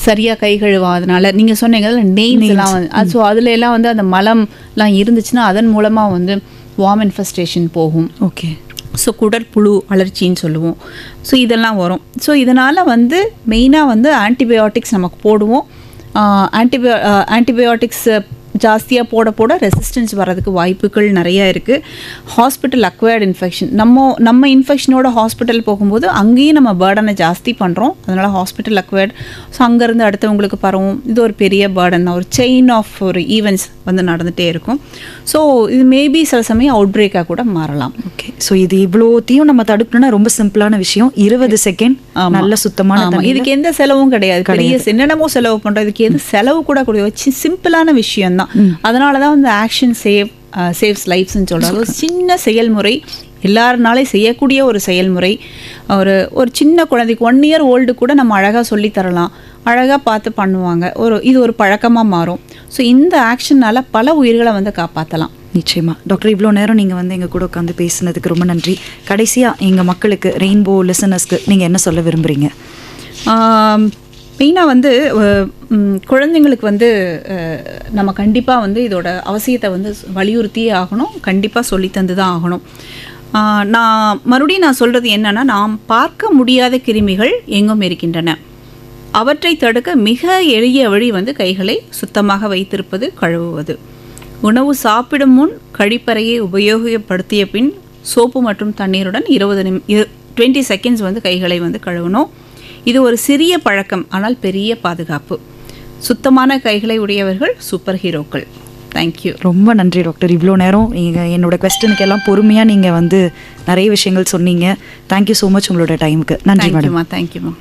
சரியாக கை கழுவாதனால, நீங்கள் சொன்னீங்க நெயில்ஸ் எல்லாம் வந்து ஸோ அதில் எல்லாம் வந்து அந்த மலம்லாம் இருந்துச்சுன்னா அதன் மூலமாக வந்து வார்ம் இன்ஃபெஸ்டேஷன் போகும். ஓகே. ஸோ குடற்புழு அலர்ச்சின்னு சொல்லுவோம். ஸோ இதெல்லாம் வரும். ஸோ இதனால் வந்து மெயினாக வந்து ஆன்டிபயோட்டிக்ஸ் நமக்கு போடுவோம். ஆன்டிபயோட்டிக்ஸ் ஜாஸ்தியாக போட ரெசிஸ்டன்ஸ் வர்றதுக்கு வாய்ப்புகள் நிறையா இருக்குது. ஹாஸ்பிட்டல் அக்வயர்டு இன்ஃபெக்ஷன், நம்ம இன்ஃபெக்ஷனோட ஹாஸ்பிட்டல் போகும்போது அங்கேயும் நம்ம பேர்டனை ஜாஸ்தி பண்ணுறோம். அதனால் ஹாஸ்பிட்டல் அக்வயர்டு, ஸோ அங்கேருந்து அடுத்தவங்களுக்கு பரவும். இது ஒரு பெரிய பேர்டன் தான், ஒரு செயின் ஆஃப் ஒரு ஈவெண்ட்ஸ் வந்து நடந்துகிட்டே இருக்கும். ஸோ இது மேபி சில சமயம் அவுட் பிரேக்காக கூட மாறலாம். ஓகே. ஸோ இது இவ்வளோத்தையும் நம்ம தடுக்கணும்னா ரொம்ப சிம்பிளான விஷயம், 20 செகண்ட் நல்ல சுத்தமான. இதுக்கு எந்த செலவும் கிடையாது, என்னென்னமோ செலவு பண்ணுறோம், இதுக்கு எது செலவு கூட கூடிய சிம்பிளான விஷயம் தான். அதனால தான் வந்து ஆக்ஷன் சேவ்ஸ் லைஃப்ஸ்ன்னு சொல்கிறாங்க. ஒரு சின்ன செயல்முறை, எல்லாருனாலே செய்யக்கூடிய ஒரு செயல்முறை. ஒரு சின்ன குழந்தைக்கு 1 year old கூட நம்ம அழகாக சொல்லித்தரலாம், அழகாக பார்த்து பண்ணுவாங்க. இது ஒரு பழக்கமாக மாறும். ஸோ இந்த ஆக்ஷனால் பல உயிர்களை வந்து காப்பாற்றலாம். நிச்சயமாக. டாக்டர், இவ்வளோ நேரம் நீங்கள் வந்து எங்கள் கூட உட்காந்து பேசுனதுக்கு ரொம்ப நன்றி. கடைசியாக எங்கள் மக்களுக்கு, ரெயின்போ லிசனர்ஸ்க்கு நீங்கள் என்ன சொல்ல விரும்புகிறீங்க? மெயினாக வந்து குழந்தைங்களுக்கு வந்து நம்ம கண்டிப்பாக வந்து இதோட அவசியத்தை வந்து வலியுறுத்தியே ஆகணும், கண்டிப்பாக சொல்லி தந்து தான் ஆகணும். நான் சொல்கிறது என்னென்னா, நாம் பார்க்க முடியாத கிருமிகள் எங்கும் இருக்கின்றன. அவற்றை தடுக்க மிக எளிய வழி வந்து கைகளை சுத்தமாக வைத்திருப்பது, கழுவுவது. உணவு சாப்பிடும் முன் கழிப்பறையை உபயோகப்படுத்திய பின் சோப்பு மற்றும் தண்ணீருடன் 20 seconds வந்து கைகளை வந்து கழுவணும். இது ஒரு சிறிய பழக்கம், ஆனால் பெரிய பாதுகாப்பு. சுத்தமான கைகளை உடையவர்கள் சூப்பர் ஹீரோக்கள். தேங்க்யூ. ரொம்ப நன்றி டாக்டர். இவ்வளோ நேரம் நீங்கள் என்னோட கொஸ்டனுக்கு எல்லாம் பொறுமையாக நீங்கள் வந்து நிறைய விஷயங்கள் சொன்னீங்க. தேங்க்யூ ஸோ மச் உங்களோட டைமுக்கு. நன்றி மேடம். தேங்க்யூமா.